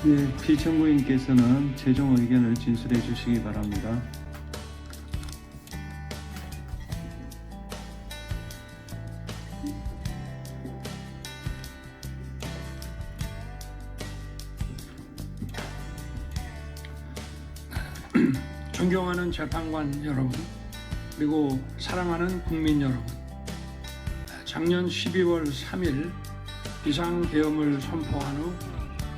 네, 피청구인께서는 최종 의견을 진술해 주시기 바랍니다. 존경하는 재판관 여러분, 그리고 사랑하는 국민 여러분, 작년 12월 3일 비상계엄을 선포한 후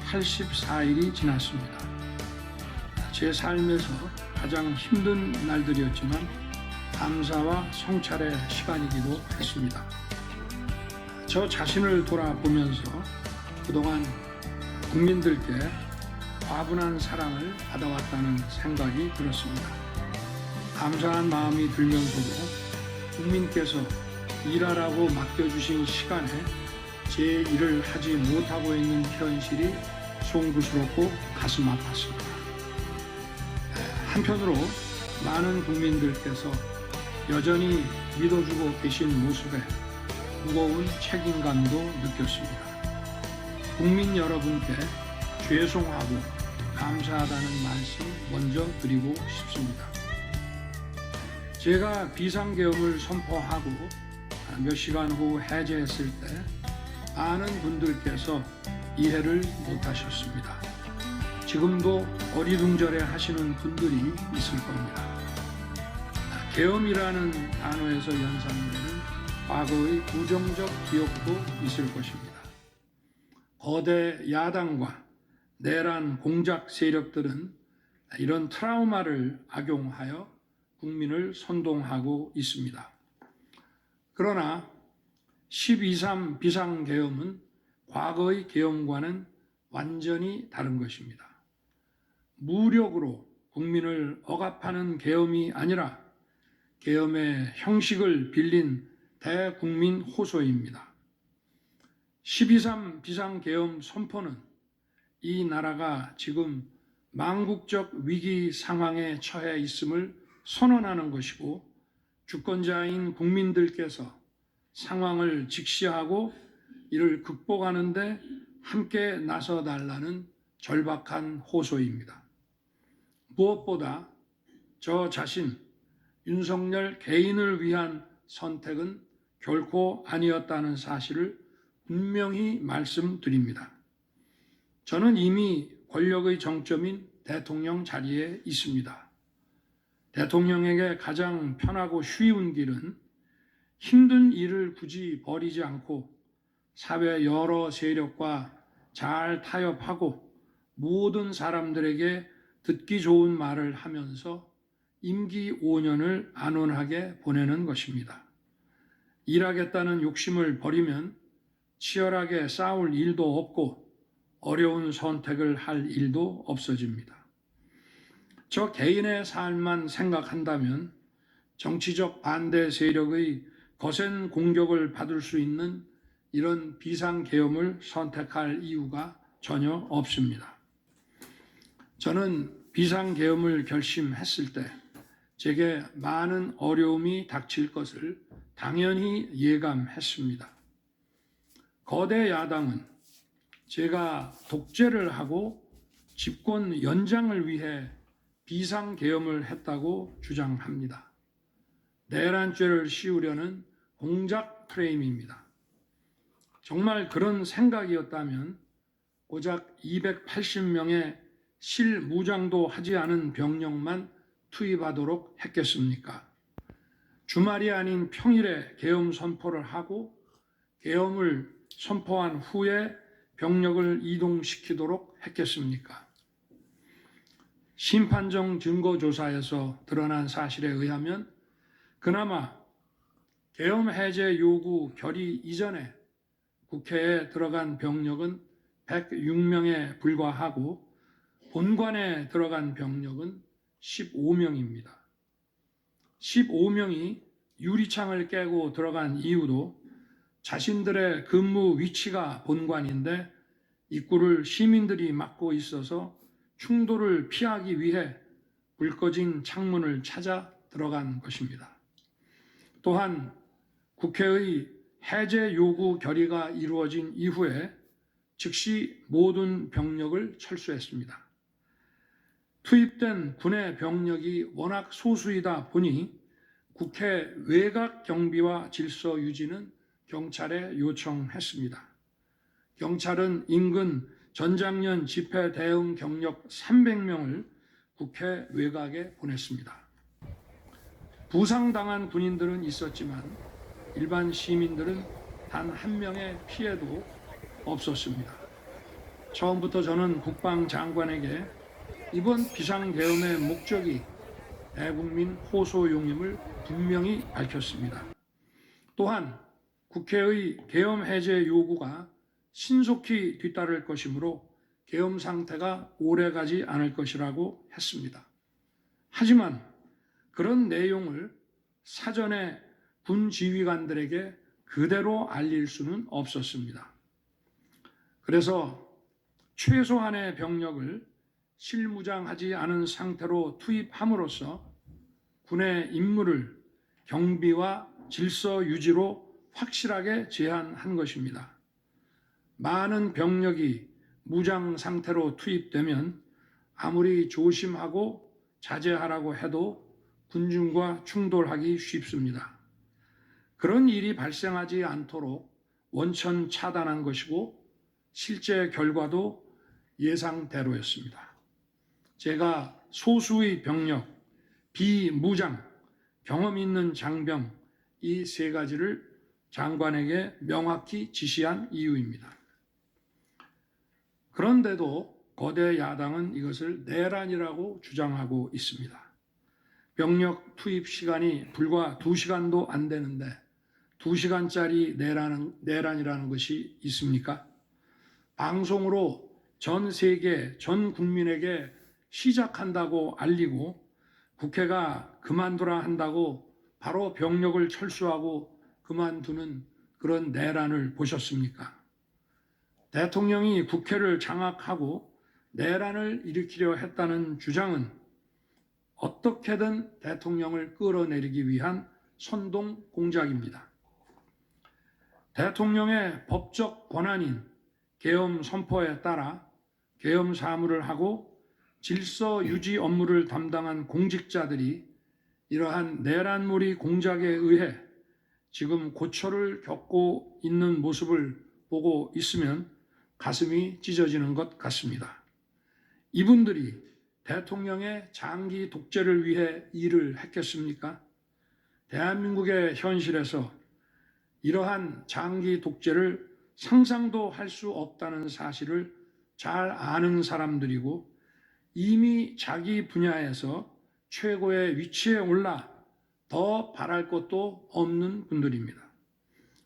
84일이 지났습니다. 제 삶에서 가장 힘든 날들이었지만 감사와 성찰의 시간이기도 했습니다. 저 자신을 돌아보면서 그동안 국민들께 과분한 사랑을 받아왔다는 생각이 들었습니다. 감사한 마음이 들면서도 국민께서 일하라고 맡겨주신 시간에 제 일을 하지 못하고 있는 현실이 송구스럽고 가슴 아팠습니다. 한편으로 많은 국민들께서 여전히 믿어주고 계신 모습에 무거운 책임감도 느꼈습니다. 국민 여러분께 죄송하고 감사하다는 말씀 먼저 드리고 싶습니다. 제가 비상계엄을 선포하고 몇 시간 후 해제했을 때 많은 분들께서 이해를 못하셨습니다. 지금도 어리둥절해 하시는 분들이 있을 겁니다. 계엄이라는 단어에서 연상되는 과거의 부정적 기억도 있을 것입니다. 거대 야당과 내란 공작 세력들은 이런 트라우마를 악용하여 국민을 선동하고 있습니다. 그러나 12.3 비상계엄은 과거의 계엄과는 완전히 다른 것입니다. 무력으로 국민을 억압하는 계엄이 아니라 계엄의 형식을 빌린 대국민 호소입니다. 12.3 비상계엄 선포는 이 나라가 지금 망국적 위기 상황에 처해 있음을 선언하는 것이고, 주권자인 국민들께서 상황을 직시하고 이를 극복하는 데 함께 나서달라는 절박한 호소입니다. 무엇보다 저 자신 윤석열 개인을 위한 선택은 결코 아니었다는 사실을 분명히 말씀드립니다. 저는 이미 권력의 정점인 대통령 자리에 있습니다. 대통령에게 가장 편하고 쉬운 길은 힘든 일을 굳이 벌이지 않고 사회 여러 세력과 잘 타협하고 모든 사람들에게 듣기 좋은 말을 하면서 임기 5년을 안온하게 보내는 것입니다. 일하겠다는 욕심을 버리면 치열하게 싸울 일도 없고 어려운 선택을 할 일도 없어집니다. 저 개인의 삶만 생각한다면 정치적 반대 세력의 거센 공격을 받을 수 있는 이런 비상계엄을 선택할 이유가 전혀 없습니다. 저는 비상계엄을 결심했을 때 제게 많은 어려움이 닥칠 것을 당연히 예감했습니다. 거대 야당은 제가 독재를 하고 집권 연장을 위해 비상계엄을 했다고 주장합니다. 내란죄를 씌우려는 공작 프레임입니다. 정말 그런 생각이었다면 고작 280명의 실무장도 하지 않은 병력만 투입하도록 했겠습니까? 주말이 아닌 평일에 계엄 선포를 하고 계엄을 선포한 후에 병력을 이동시키도록 했겠습니까? 심판정 증거조사에서 드러난 사실에 의하면 그나마 계엄 해제 요구 결의 이전에 국회에 들어간 병력은 106명에 불과하고 본관에 들어간 병력은 15명입니다. 15명이 유리창을 깨고 들어간 이유도 자신들의 근무 위치가 본관인데 입구를 시민들이 막고 있어서 충돌을 피하기 위해 불 꺼진 창문을 찾아 들어간 것입니다. 또한 국회의 해제 요구 결의가 이루어진 이후에 즉시 모든 병력을 철수했습니다. 투입된 군의 병력이 워낙 소수이다 보니 국회 외곽 경비와 질서 유지는 경찰에 요청했습니다. 경찰은 인근 전장년 집회 대응 경력 300명을 국회 외곽에 보냈습니다. 부상당한 군인들은 있었지만 일반 시민들은 단 한 명의 피해도 없었습니다. 처음부터 저는 국방장관에게 이번 비상계엄의 목적이 대국민 호소용임을 분명히 밝혔습니다. 또한 국회의 계엄 해제 요구가 신속히 뒤따를 것이므로 계엄 상태가 오래가지 않을 것이라고 했습니다. 하지만 그런 내용을 사전에 군 지휘관들에게 그대로 알릴 수는 없었습니다. 그래서 최소한의 병력을 실무장하지 않은 상태로 투입함으로써 군의 임무를 경비와 질서 유지로 확실하게 제한한 것입니다. 많은 병력이 무장 상태로 투입되면 아무리 조심하고 자제하라고 해도 군중과 충돌하기 쉽습니다. 그런 일이 발생하지 않도록 원천 차단한 것이고 실제 결과도 예상대로였습니다. 제가 소수의 병력, 비무장, 경험 있는 장병 이 세 가지를 장관에게 명확히 지시한 이유입니다. 그런데도 거대 야당은 이것을 내란이라고 주장하고 있습니다. 병력 투입 시간이 불과 2시간도 안 되는데 2시간짜리 내란이라는 것이 있습니까? 방송으로 전 세계, 전 국민에게 시작한다고 알리고 국회가 그만두라 한다고 바로 병력을 철수하고 그만두는 그런 내란을 보셨습니까? 대통령이 국회를 장악하고 내란을 일으키려 했다는 주장은 어떻게든 대통령을 끌어내리기 위한 선동 공작입니다. 대통령의 법적 권한인 계엄 선포에 따라 계엄 사무를 하고 질서 유지 업무를 담당한 공직자들이 이러한 내란몰이 공작에 의해 지금 고초를 겪고 있는 모습을 보고 있으면 가슴이 찢어지는 것 같습니다. 이분들이 대통령의 장기 독재를 위해 일을 했겠습니까? 대한민국의 현실에서 이러한 장기 독재를 상상도 할 수 없다는 사실을 잘 아는 사람들이고 이미 자기 분야에서 최고의 위치에 올라 더 바랄 것도 없는 분들입니다.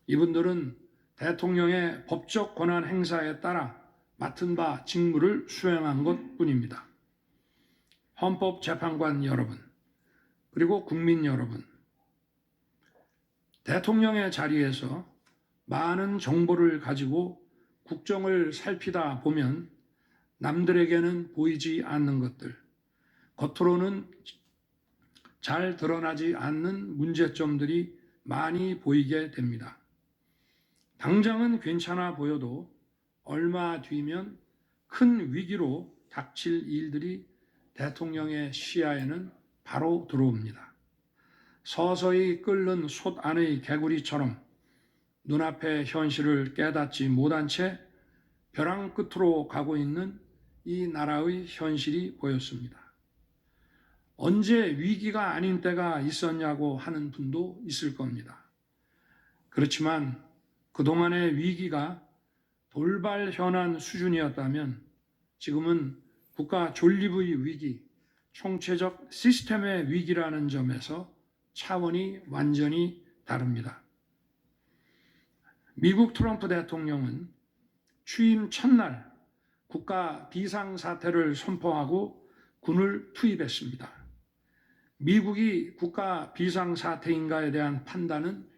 이분들은 대통령의 법적 권한 행사에 따라 맡은 바 직무를 수행한 것뿐입니다. 헌법재판관 여러분, 그리고 국민 여러분, 대통령의 자리에서 많은 정보를 가지고 국정을 살피다 보면 남들에게는 보이지 않는 것들, 겉으로는 잘 드러나지 않는 문제점들이 많이 보이게 됩니다. 당장은 괜찮아 보여도 얼마 뒤면 큰 위기로 닥칠 일들이 대통령의 시야에는 바로 들어옵니다. 서서히 끓는 솥 안의 개구리처럼 눈앞의 현실을 깨닫지 못한 채 벼랑 끝으로 가고 있는 이 나라의 현실이 보였습니다. 언제 위기가 아닌 때가 있었냐고 하는 분도 있을 겁니다. 그렇지만 그동안의 위기가 돌발 현안 수준이었다면 지금은 국가 존립의 위기, 총체적 시스템의 위기라는 점에서 차원이 완전히 다릅니다. 미국 트럼프 대통령은 취임 첫날 국가 비상사태를 선포하고 군을 투입했습니다. 미국이 국가 비상사태인가에 대한 판단은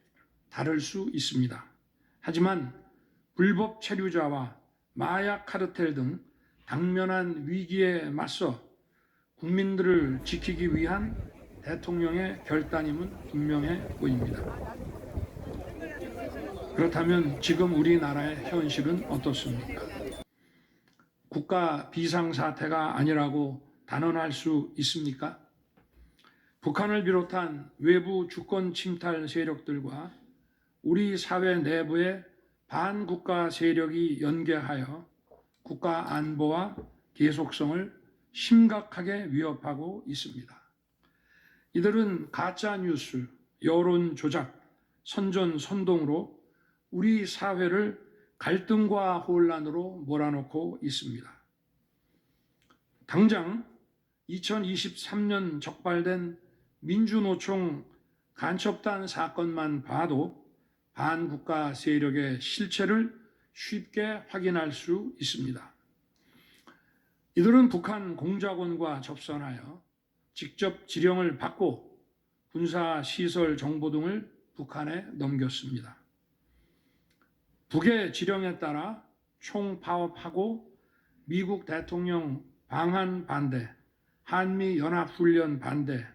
다를 수 있습니다. 하지만 불법 체류자와 마약 카르텔 등 당면한 위기에 맞서 국민들을 지키기 위한 대통령의 결단임은 분명해 보입니다. 그렇다면 지금 우리나라의 현실은 어떻습니까? 국가 비상사태가 아니라고 단언할 수 있습니까? 북한을 비롯한 외부 주권 침탈 세력들과 우리 사회 내부의 반국가 세력이 연계하여 국가 안보와 계속성을 심각하게 위협하고 있습니다. 이들은 가짜 뉴스, 여론 조작, 선전 선동으로 우리 사회를 갈등과 혼란으로 몰아넣고 있습니다. 당장 2023년 적발된 민주노총 간첩단 사건만 봐도 반국가 세력의 실체를 쉽게 확인할 수 있습니다. 이들은 북한 공작원과 접선하여 직접 지령을 받고 군사시설 정보 등을 북한에 넘겼습니다. 북의 지령에 따라 총파업하고 미국 대통령 방한 반대, 한미연합훈련 반대,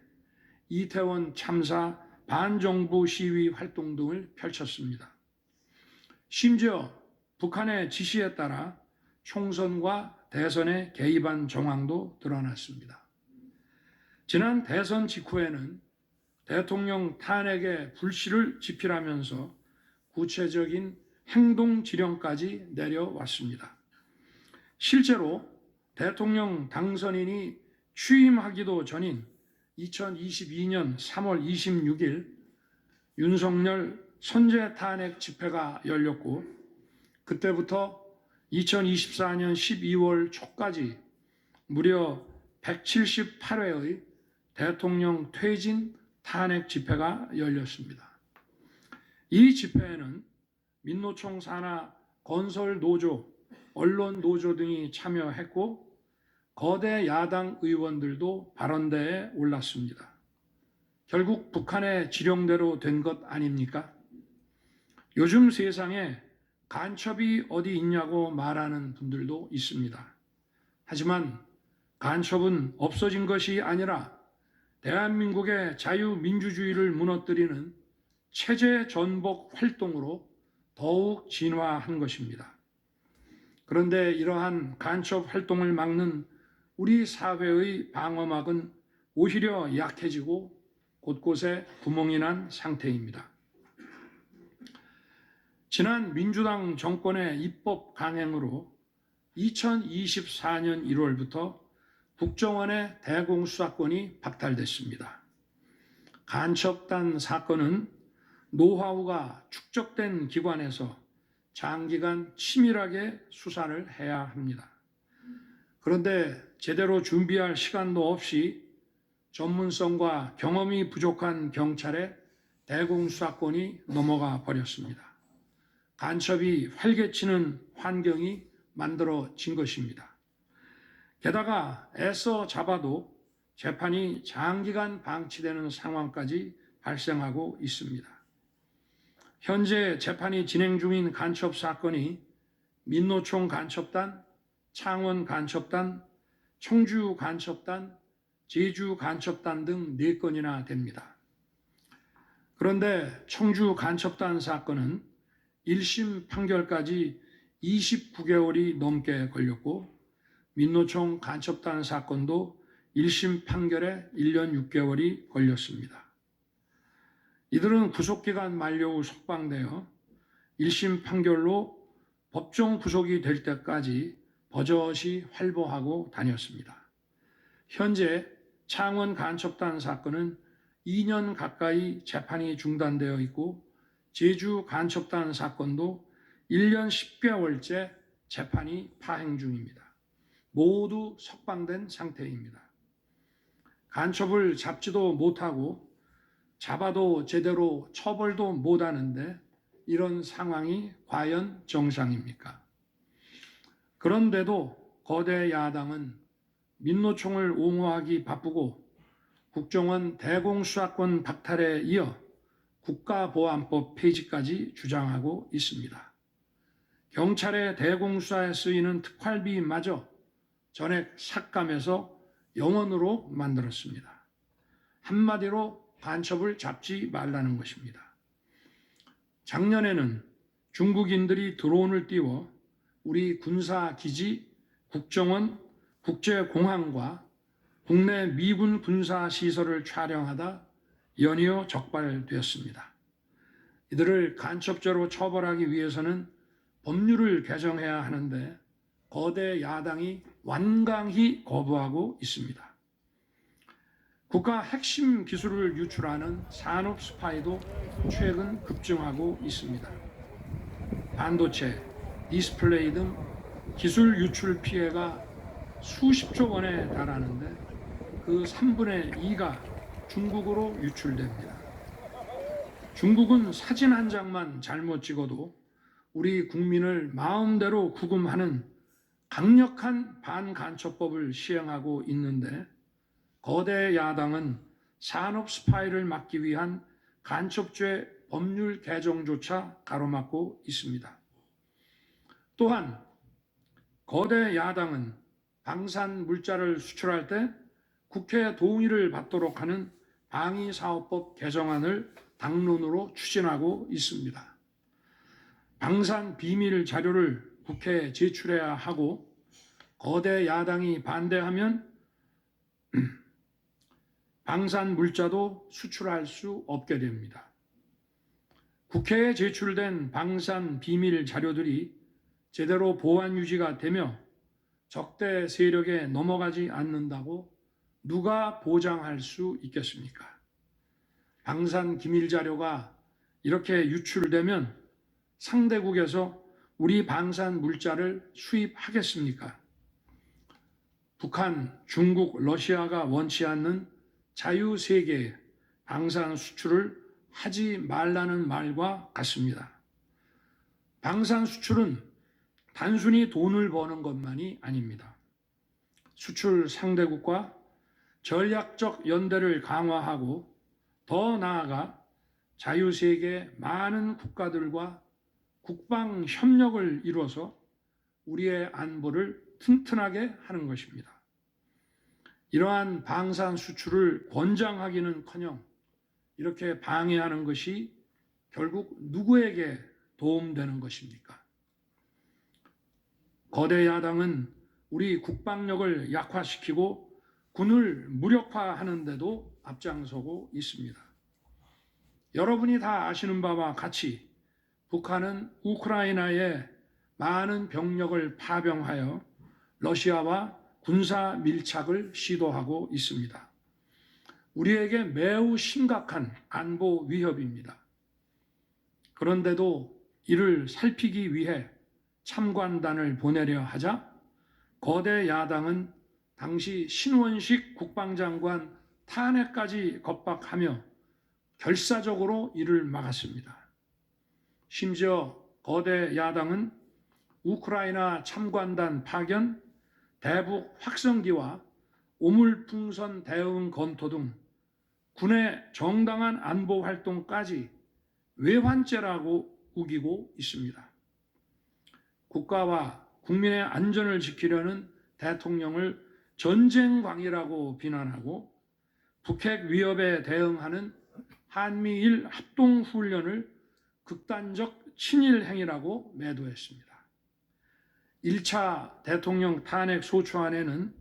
이태원 참사 반정부 시위 활동 등을 펼쳤습니다. 심지어 북한의 지시에 따라 총선과 대선에 개입한 정황도 드러났습니다. 지난 대선 직후에는 대통령 탄핵의 불씨를 지필하면서 구체적인 행동 지령까지 내려왔습니다. 실제로 대통령 당선인이 취임하기도 전인 2022년 3월 26일 윤석열 선제 탄핵 집회가 열렸고 그때부터 2024년 12월 초까지 무려 178회의 대통령 퇴진 탄핵 집회가 열렸습니다. 이 집회에는 민노총 산하 건설 노조, 언론 노조 등이 참여했고 거대 야당 의원들도 발언대에 올랐습니다. 결국 북한의 지령대로 된 것 아닙니까? 요즘 세상에 간첩이 어디 있냐고 말하는 분들도 있습니다. 하지만 간첩은 없어진 것이 아니라 대한민국의 자유민주주의를 무너뜨리는 체제 전복 활동으로 더욱 진화한 것입니다. 그런데 이러한 간첩 활동을 막는 우리 사회의 방어막은 오히려 약해지고 곳곳에 구멍이 난 상태입니다. 지난 민주당 정권의 입법 강행으로 2024년 1월부터 국정원의 대공수사권이 박탈됐습니다. 간첩단 사건은 노하우가 축적된 기관에서 장기간 치밀하게 수사를 해야 합니다. 그런데 제대로 준비할 시간도 없이 전문성과 경험이 부족한 경찰에 대공수사권이 넘어가 버렸습니다. 간첩이 활개치는 환경이 만들어진 것입니다. 게다가 애써 잡아도 재판이 장기간 방치되는 상황까지 발생하고 있습니다. 현재 재판이 진행 중인 간첩 사건이 민노총 간첩단, 창원 간첩단, 청주 간첩단, 제주 간첩단 등 4건이나 됩니다. 그런데 청주 간첩단 사건은 1심 판결까지 29개월이 넘게 걸렸고 민노총 간첩단 사건도 1심 판결에 1년 6개월이 걸렸습니다. 이들은 구속기간 만료 후 석방되어 1심 판결로 법정 구속이 될 때까지 버젓이 활보하고 다녔습니다. 현재 창원 간첩단 사건은 2년 가까이 재판이 중단되어 있고 제주 간첩단 사건도 1년 10개월째 재판이 파행 중입니다. 모두 석방된 상태입니다. 간첩을 잡지도 못하고 잡아도 제대로 처벌도 못하는데 이런 상황이 과연 정상입니까? 그런데도 거대 야당은 민노총을 옹호하기 바쁘고 국정원 대공수사권 박탈에 이어 국가보안법 폐지까지 주장하고 있습니다. 경찰의 대공수사에 쓰이는 특활비마저 전액 삭감해서 영원으로 만들었습니다. 한마디로 간첩을 잡지 말라는 것입니다. 작년에는 중국인들이 드론을 띄워 우리 군사기지, 국정원 국제공항과 국내 미군 군사시설을 촬영하다 연이어 적발되었습니다. 이들을 간첩죄로 처벌하기 위해서는 법률을 개정해야 하는데 거대 야당이 완강히 거부하고 있습니다. 국가 핵심 기술을 유출하는 산업 스파이도 최근 급증하고 있습니다. 반도체, 디스플레이 등 기술 유출 피해가 수십조 원에 달하는데 그 3분의 2가 중국으로 유출됩니다. 중국은 사진 한 장만 잘못 찍어도 우리 국민을 마음대로 구금하는 강력한 반간첩법을 시행하고 있는데 거대 야당은 산업 스파이를 막기 위한 간첩죄 법률 개정조차 가로막고 있습니다. 또한 거대 야당은 방산 물자를 수출할 때 국회 동의를 받도록 하는 방위사업법 개정안을 당론으로 추진하고 있습니다. 방산 비밀 자료를 국회에 제출해야 하고 거대 야당이 반대하면 방산 물자도 수출할 수 없게 됩니다. 국회에 제출된 방산 비밀 자료들이 제대로 보안 유지가 되며 적대 세력에 넘어가지 않는다고 누가 보장할 수 있겠습니까? 방산 기밀 자료가 이렇게 유출되면 상대국에서 우리 방산 물자를 수입하겠습니까? 북한, 중국, 러시아가 원치 않는 자유세계에 방산 수출을 하지 말라는 말과 같습니다. 방산 수출은 단순히 돈을 버는 것만이 아닙니다. 수출 상대국과 전략적 연대를 강화하고 더 나아가 자유세계 많은 국가들과 국방 협력을 이루어서 우리의 안보를 튼튼하게 하는 것입니다. 이러한 방산 수출을 권장하기는커녕 이렇게 방해하는 것이 결국 누구에게 도움되는 것입니까? 거대 야당은 우리 국방력을 약화시키고 군을 무력화하는 데도 앞장서고 있습니다. 여러분이 다 아시는 바와 같이 북한은 우크라이나에 많은 병력을 파병하여 러시아와 군사 밀착을 시도하고 있습니다. 우리에게 매우 심각한 안보 위협입니다. 그런데도 이를 살피기 위해 참관단을 보내려 하자 거대 야당은 당시 신원식 국방장관 탄핵까지 겁박하며 결사적으로 이를 막았습니다. 심지어 거대 야당은 우크라이나 참관단 파견, 대북 확성기와 오물풍선 대응 검토 등 군의 정당한 안보 활동까지 외환죄라고 우기고 있습니다. 국가와 국민의 안전을 지키려는 대통령을 전쟁광이라고 비난하고 북핵 위협에 대응하는 한미일 합동훈련을 극단적 친일 행위라고 매도했습니다. 1차 대통령 탄핵 소추안에는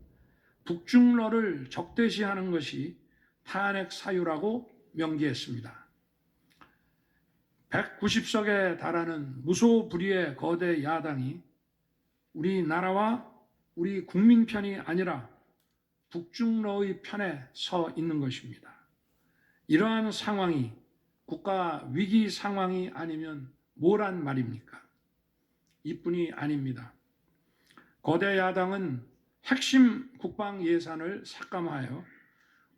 북중러를 적대시하는 것이 탄핵 사유라고 명기했습니다. 190석에 달하는 무소불위의 거대 야당이 우리나라와 우리 국민 편이 아니라 북중러의 편에 서 있는 것입니다. 이러한 상황이 국가 위기 상황이 아니면 뭐란 말입니까? 이뿐이 아닙니다. 거대 야당은 핵심 국방 예산을 삭감하여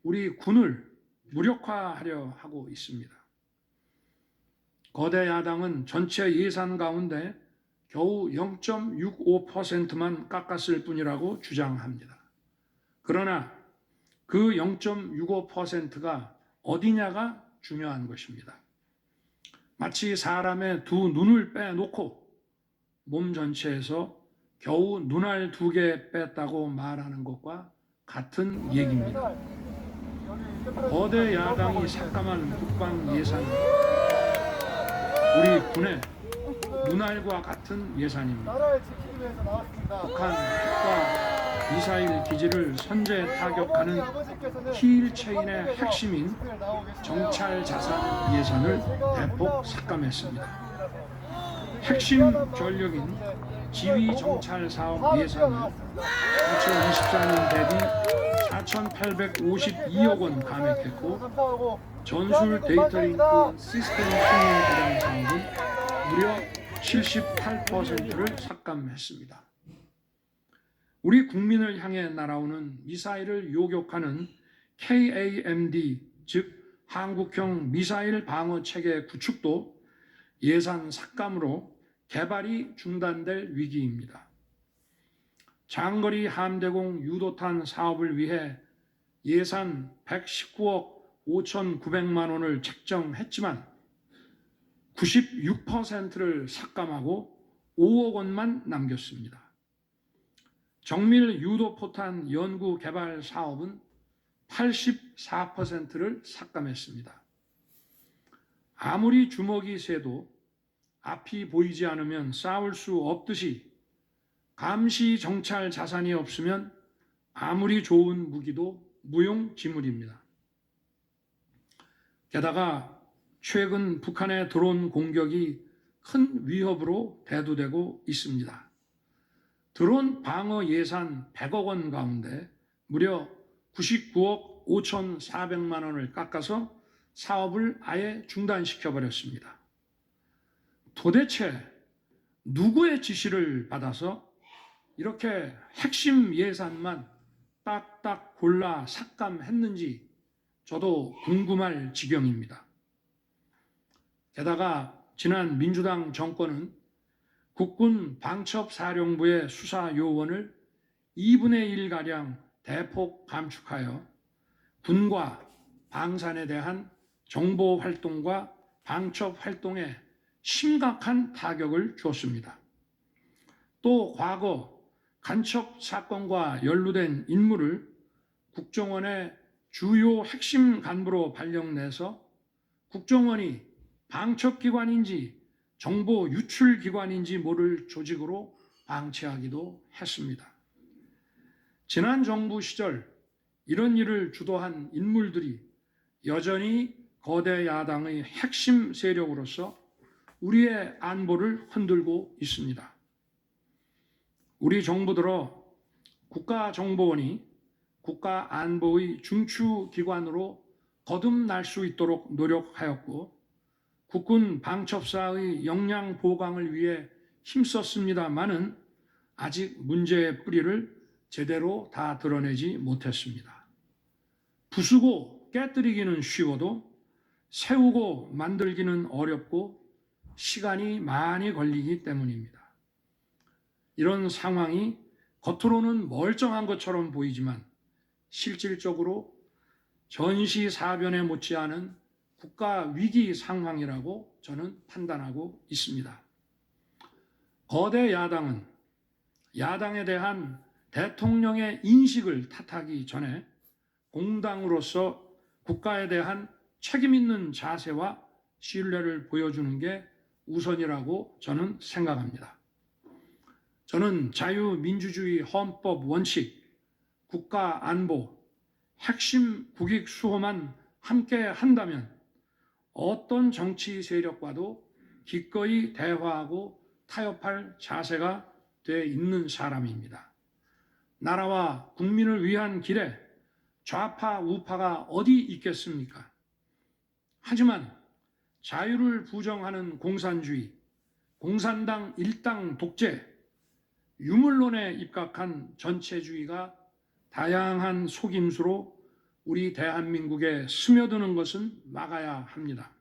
우리 군을 무력화하려 하고 있습니다. 거대 야당은 전체 예산 가운데 겨우 0.65%만 깎았을 뿐이라고 주장합니다. 그러나 그 0.65%가 어디냐가 중요한 것입니다. 마치 사람의 두 눈을 빼놓고 몸 전체에서 겨우 눈알 2개 뺐다고 말하는 것과 같은 얘기입니다. 거대 야당이 삭감한 국방 예산은 우리 군의 눈알과 같은 예산입니다. 나라를 지키기 위해서 나왔습니다. 북한 핵과 미사일 기지를 선제 타격하는 아버지께서는 킬체인의 핵심인 집회를 나오고 계신데요. 정찰 자산 예산을 대폭 삭감했습니다. 핵심 전력인 지휘 정찰 사업 예산을 2024년 대비 4,852억 원 감액했고, 감사하고 전술 데이터 링크 시스템 승인 개량 사업은 무려 78%를 삭감했습니다. 우리 국민을 향해 날아오는 미사일을 요격하는 KAMD, 즉 한국형 미사일 방어 체계 구축도 예산 삭감으로 개발이 중단될 위기입니다. 장거리 함대공 유도탄 사업을 위해 예산 119억 5,900만 원을 책정했지만 96%를 삭감하고 5억 원만 남겼습니다. 정밀 유도포탄 연구 개발 사업은 84%를 삭감했습니다. 아무리 주먹이 세도 앞이 보이지 않으면 싸울 수 없듯이 감시 정찰 자산이 없으면 아무리 좋은 무기도 무용지물입니다. 게다가 최근 북한의 드론 공격이 큰 위협으로 대두되고 있습니다. 드론 방어 예산 100억 원 가운데 무려 99억 5,400만 원을 깎아서 사업을 아예 중단시켜버렸습니다. 도대체 누구의 지시를 받아서 이렇게 핵심 예산만 딱딱 골라 삭감했는지 저도 궁금할 지경입니다. 게다가 지난 민주당 정권은 국군 방첩사령부의 수사 요원을 2분의 1가량 대폭 감축하여 군과 방산에 대한 정보 활동과 방첩 활동에 심각한 타격을 주었습니다. 또 과거 간첩 사건과 연루된 인물을 국정원의 주요 핵심 간부로 발령내서 국정원이 방첩기관인지 정보 유출기관인지 모를 조직으로 방치하기도 했습니다. 지난 정부 시절 이런 일을 주도한 인물들이 여전히 거대 야당의 핵심 세력으로서 우리의 안보를 흔들고 있습니다. 우리 정부 들어 국가정보원이 국가안보의 중추기관으로 거듭날 수 있도록 노력하였고 국군 방첩사의 역량 보강을 위해 힘썼습니다마는 아직 문제의 뿌리를 제대로 다 드러내지 못했습니다. 부수고 깨뜨리기는 쉬워도 세우고 만들기는 어렵고 시간이 많이 걸리기 때문입니다. 이런 상황이 겉으로는 멀쩡한 것처럼 보이지만 실질적으로 전시사변에 못지않은 국가 위기 상황이라고 저는 판단하고 있습니다. 거대 야당은 야당에 대한 대통령의 인식을 탓하기 전에 공당으로서 국가에 대한 책임 있는 자세와 신뢰를 보여주는 게 우선이라고 저는 생각합니다. 저는 자유민주주의 헌법 원칙, 국가 안보, 핵심 국익 수호만 함께 한다면 어떤 정치 세력과도 기꺼이 대화하고 타협할 자세가 돼 있는 사람입니다. 나라와 국민을 위한 길에 좌파 우파가 어디 있겠습니까? 하지만 자유를 부정하는 공산주의, 공산당 일당 독재, 유물론에 입각한 전체주의가 다양한 속임수로 우리 대한민국에 스며드는 것은 막아야 합니다.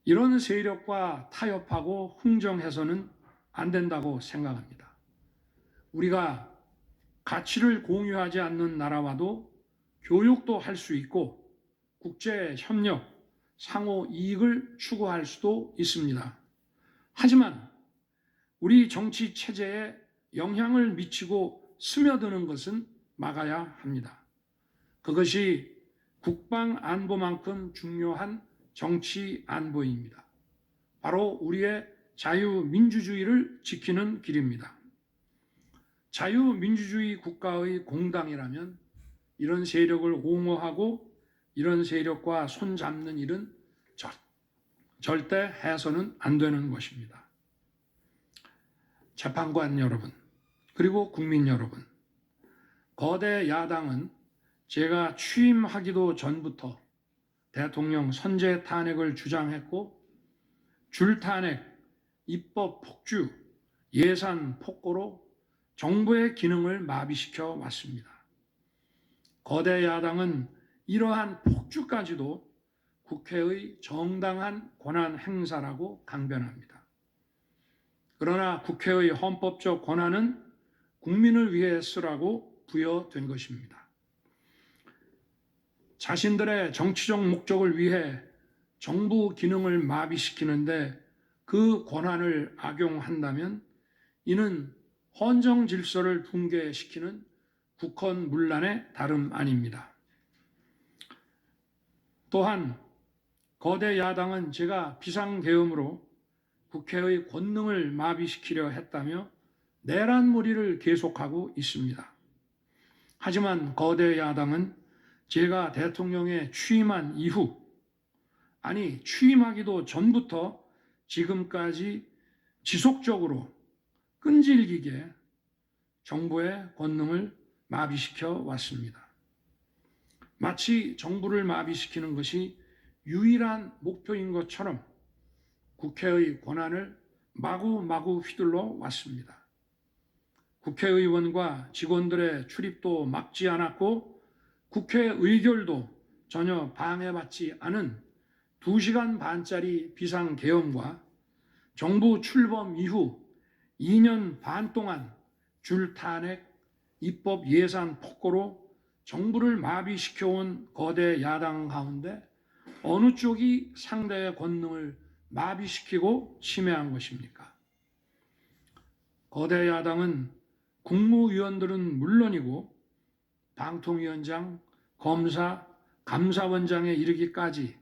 이런 세력과 타협하고 흥정해서는 안 된다고 생각합니다. 우리가 가치를 공유하지 않는 나라와도 교육도 할 수 있고 국제 협력, 상호 이익을 추구할 수도 있습니다. 하지만 우리 정치 체제에 영향을 미치고 스며드는 것은 막아야 합니다. 그것이 국방 안보만큼 중요한 정치 안보입니다. 바로 우리의 자유민주주의를 지키는 길입니다. 자유민주주의 국가의 공당이라면 이런 세력을 옹호하고 이런 세력과 손잡는 일은 절대 해서는 안 되는 것입니다. 재판관 여러분, 그리고 국민 여러분, 거대 야당은 제가 취임하기도 전부터 대통령 선제 탄핵을 주장했고 줄탄핵, 입법 폭주, 예산 폭거로 정부의 기능을 마비시켜 왔습니다. 거대 야당은 이러한 폭주까지도 국회의 정당한 권한 행사라고 강변합니다. 그러나 국회의 헌법적 권한은 국민을 위해 쓰라고 부여된 것입니다. 자신들의 정치적 목적을 위해 정부 기능을 마비시키는데 그 권한을 악용한다면 이는 헌정 질서를 붕괴시키는 국헌문란의 다름 아닙니다. 또한 거대 야당은 제가 비상계엄으로 국회의 권능을 마비시키려 했다며 내란몰이를 계속하고 있습니다. 하지만 거대 야당은 제가 대통령에 취임한 이후, 아니 취임하기도 전부터 지금까지 지속적으로 끈질기게 정부의 권능을 마비시켜 왔습니다. 마치 정부를 마비시키는 것이 유일한 목표인 것처럼 국회의 권한을 마구마구 휘둘러 왔습니다. 국회의원과 직원들의 출입도 막지 않았고 국회 의결도 전혀 방해받지 않은 2시간 반짜리 비상계엄과 정부 출범 이후 2년 반 동안 줄탄핵, 입법 예산 폭거로 정부를 마비시켜온 거대 야당 가운데 어느 쪽이 상대의 권능을 마비시키고 침해한 것입니까? 거대 야당은 국무위원들은 물론이고 방통위원장, 검사, 감사원장에 이르기까지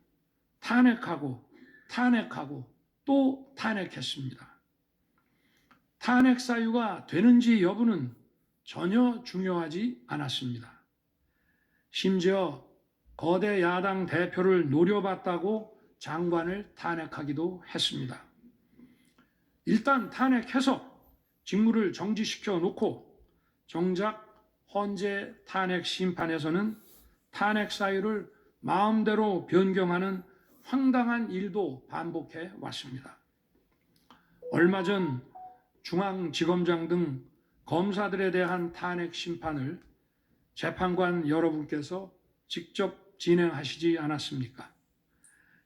탄핵하고 또 탄핵했습니다. 탄핵 사유가 되는지 여부는 전혀 중요하지 않았습니다. 심지어 거대 야당 대표를 노려봤다고 장관을 탄핵하기도 했습니다. 일단 탄핵해서 직무를 정지시켜 놓고 정작 헌재 탄핵 심판에서는 탄핵 사유를 마음대로 변경하는 황당한 일도 반복해 왔습니다. 얼마 전 중앙지검장 등 검사들에 대한 탄핵 심판을 재판관 여러분께서 직접 진행하시지 않았습니까?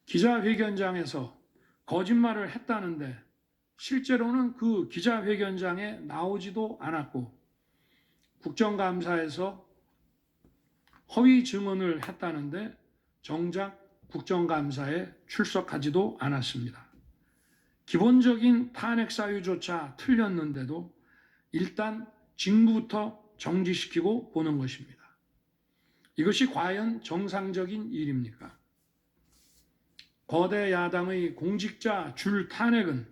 기자회견장에서 거짓말을 했다는데 실제로는 그 기자회견장에 나오지도 않았고 국정감사에서 허위 증언을 했다는데 정작 국정감사에 출석하지도 않았습니다. 기본적인 탄핵 사유조차 틀렸는데도 일단 직무부터 정지시키고 보는 것입니다. 이것이 과연 정상적인 일입니까? 거대 야당의 공직자 줄 탄핵은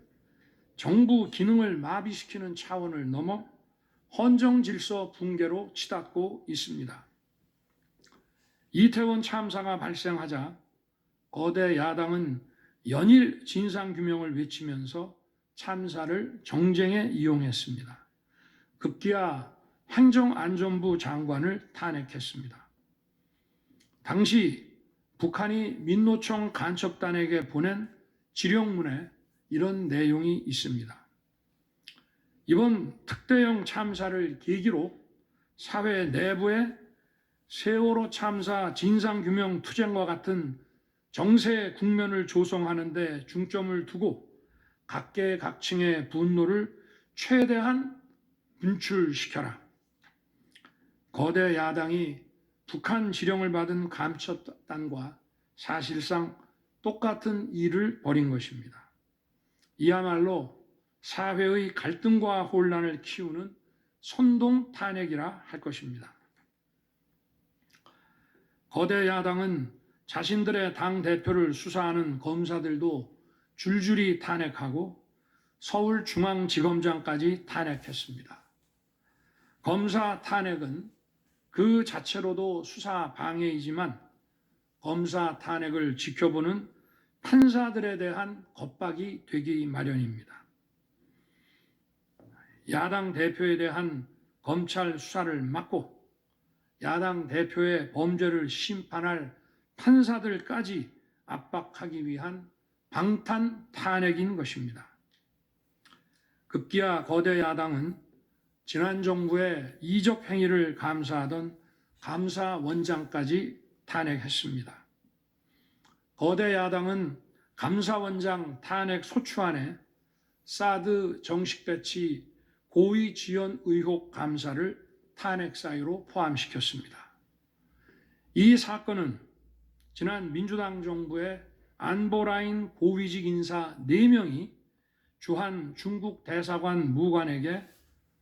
정부 기능을 마비시키는 차원을 넘어 헌정 질서 붕괴로 치닫고 있습니다. 이태원 참사가 발생하자 거대 야당은 연일 진상규명을 외치면서 참사를 정쟁에 이용했습니다. 급기야 행정안전부 장관을 탄핵했습니다. 당시 북한이 민노총 간첩단에게 보낸 지령문에 이런 내용이 있습니다. 이번 특대형 참사를 계기로 사회 내부에 세월호 참사 진상규명 투쟁과 같은 정세 국면을 조성하는 데 중점을 두고 각계각층의 분노를 최대한 분출시켜라. 거대 야당이 북한 지령을 받은 감첩단과 사실상 똑같은 일을 벌인 것입니다. 이야말로 사회의 갈등과 혼란을 키우는 선동 탄핵이라 할 것입니다. 거대 야당은 자신들의 당 대표를 수사하는 검사들도 줄줄이 탄핵하고 서울중앙지검장까지 탄핵했습니다. 검사 탄핵은 그 자체로도 수사 방해이지만 검사 탄핵을 지켜보는 판사들에 대한 겁박이 되기 마련입니다. 야당 대표에 대한 검찰 수사를 막고 야당 대표의 범죄를 심판할 판사들까지 압박하기 위한 방탄 탄핵인 것입니다. 급기야 거대 야당은 지난 정부의 이적 행위를 감사하던 감사원장까지 탄핵했습니다. 거대 야당은 감사원장 탄핵 소추안에 사드 정식 배치 고의 지연 의혹 감사를 탄핵 사유로 포함시켰습니다. 이 사건은 지난 민주당 정부의 안보라인 고위직 인사 4명이 주한 중국 대사관 무관에게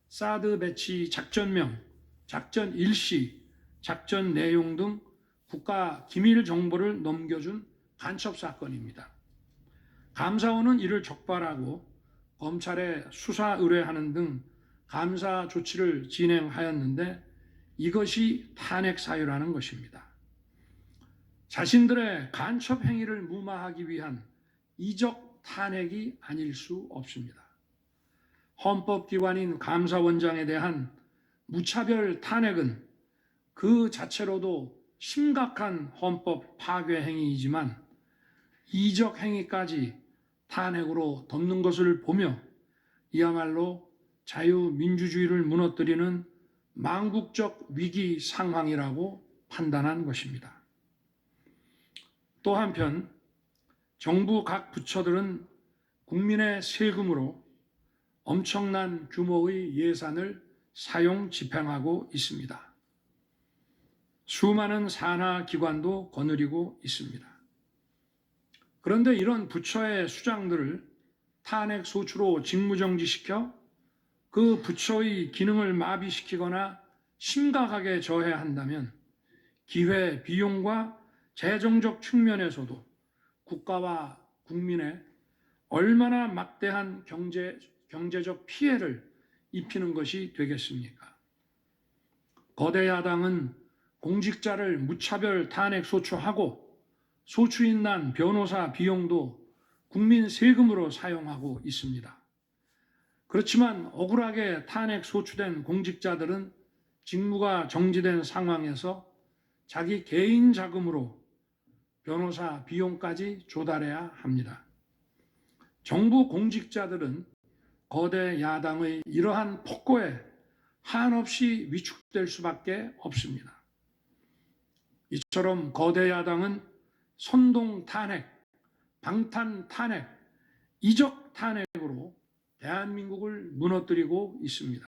사드 배치 작전명, 작전 일시, 작전 내용 등 국가 기밀 정보를 넘겨준 간첩 사건입니다. 감사원은 이를 적발하고 검찰에 수사 의뢰하는 등 감사 조치를 진행하였는데 이것이 탄핵 사유라는 것입니다. 자신들의 간첩 행위를 무마하기 위한 이적 탄핵이 아닐 수 없습니다. 헌법기관인 감사원장에 대한 무차별 탄핵은 그 자체로도 심각한 헌법 파괴 행위이지만 이적 행위까지 탄핵으로 덮는 것을 보며 이야말로 자유민주주의를 무너뜨리는 망국적 위기 상황이라고 판단한 것입니다. 또 한편 정부 각 부처들은 국민의 세금으로 엄청난 규모의 예산을 사용 집행하고 있습니다. 수많은 산하 기관도 거느리고 있습니다. 그런데 이런 부처의 수장들을 탄핵 소추로 직무정지시켜 그 부처의 기능을 마비시키거나 심각하게 저해한다면 기회 비용과 재정적 측면에서도 국가와 국민에 얼마나 막대한 경제적 피해를 입히는 것이 되겠습니까? 거대 야당은 공직자를 무차별 탄핵 소추하고 소추인단 변호사 비용도 국민 세금으로 사용하고 있습니다. 그렇지만 억울하게 탄핵 소추된 공직자들은 직무가 정지된 상황에서 자기 개인 자금으로 변호사 비용까지 조달해야 합니다. 정부 공직자들은 거대 야당의 이러한 폭거에 한없이 위축될 수밖에 없습니다. 이처럼 거대 야당은 선동 탄핵, 방탄 탄핵, 이적 탄핵으로 대한민국을 무너뜨리고 있습니다.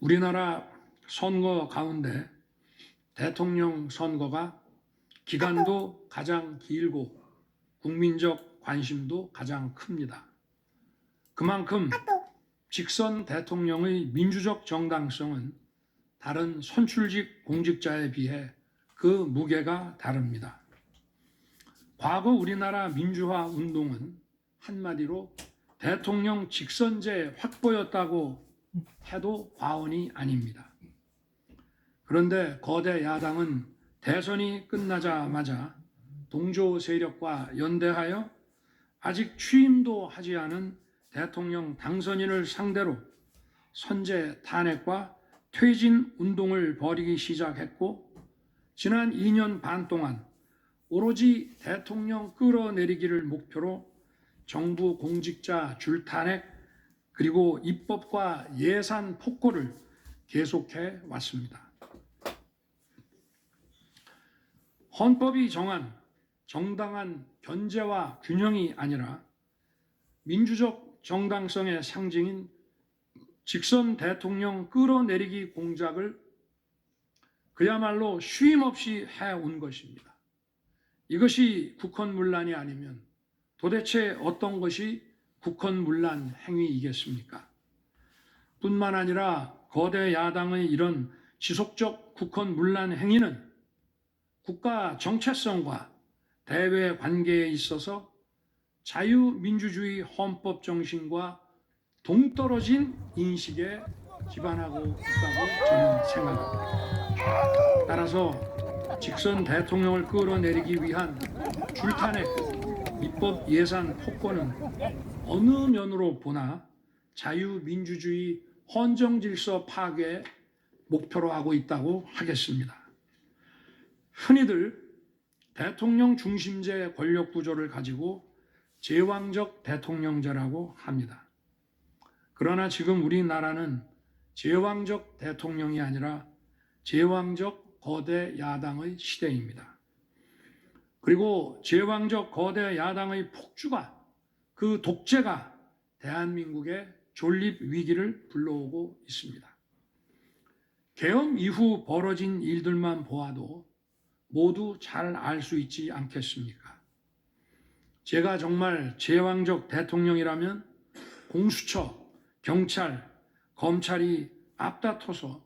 우리나라 선거 가운데 대통령 선거가 기간도 가장 길고 국민적 관심도 가장 큽니다. 그만큼 직선 대통령의 민주적 정당성은 다른 선출직 공직자에 비해 그 무게가 다릅니다. 과거 우리나라 민주화 운동은 한마디로 대통령 직선제 확보였다고 해도 과언이 아닙니다. 그런데 거대 야당은 대선이 끝나자마자 동조 세력과 연대하여 아직 취임도 하지 않은 대통령 당선인을 상대로 선제 탄핵과 퇴진 운동을 벌이기 시작했고 지난 2년 반 동안 오로지 대통령 끌어내리기를 목표로 정부 공직자 줄탄핵 그리고 입법과 예산 폭거를 계속해 왔습니다. 헌법이 정한 정당한 견제와 균형이 아니라 민주적 정당성의 상징인 직선 대통령 끌어내리기 공작을 그야말로 쉼없이 해온 것입니다. 이것이 국헌문란이 아니면 도대체 어떤 것이 국헌문란 행위이겠습니까? 뿐만 아니라 거대 야당의 이런 지속적 국헌 문란 행위는 국가 정체성과 대외 관계에 있어서 자유민주주의 헌법 정신과 동떨어진 인식에 기반하고 있다고 저는 생각합니다. 따라서 직선 대통령을 끌어내리기 위한 줄탄핵, 입법 예산 폭거는 어느 면으로 보나 자유민주주의 헌정질서 파괴 목표로 하고 있다고 하겠습니다. 흔히들 대통령 중심제 권력 구조를 가지고 제왕적 대통령제라고 합니다. 그러나 지금 우리나라는 제왕적 대통령이 아니라 제왕적 거대 야당의 시대입니다. 그리고 제왕적 거대 야당의 폭주가, 그 독재가 대한민국의 존립 위기를 불러오고 있습니다. 계엄 이후 벌어진 일들만 보아도 모두 잘 알 수 있지 않겠습니까? 제가 정말 제왕적 대통령이라면 공수처, 경찰, 검찰이 앞다퉈서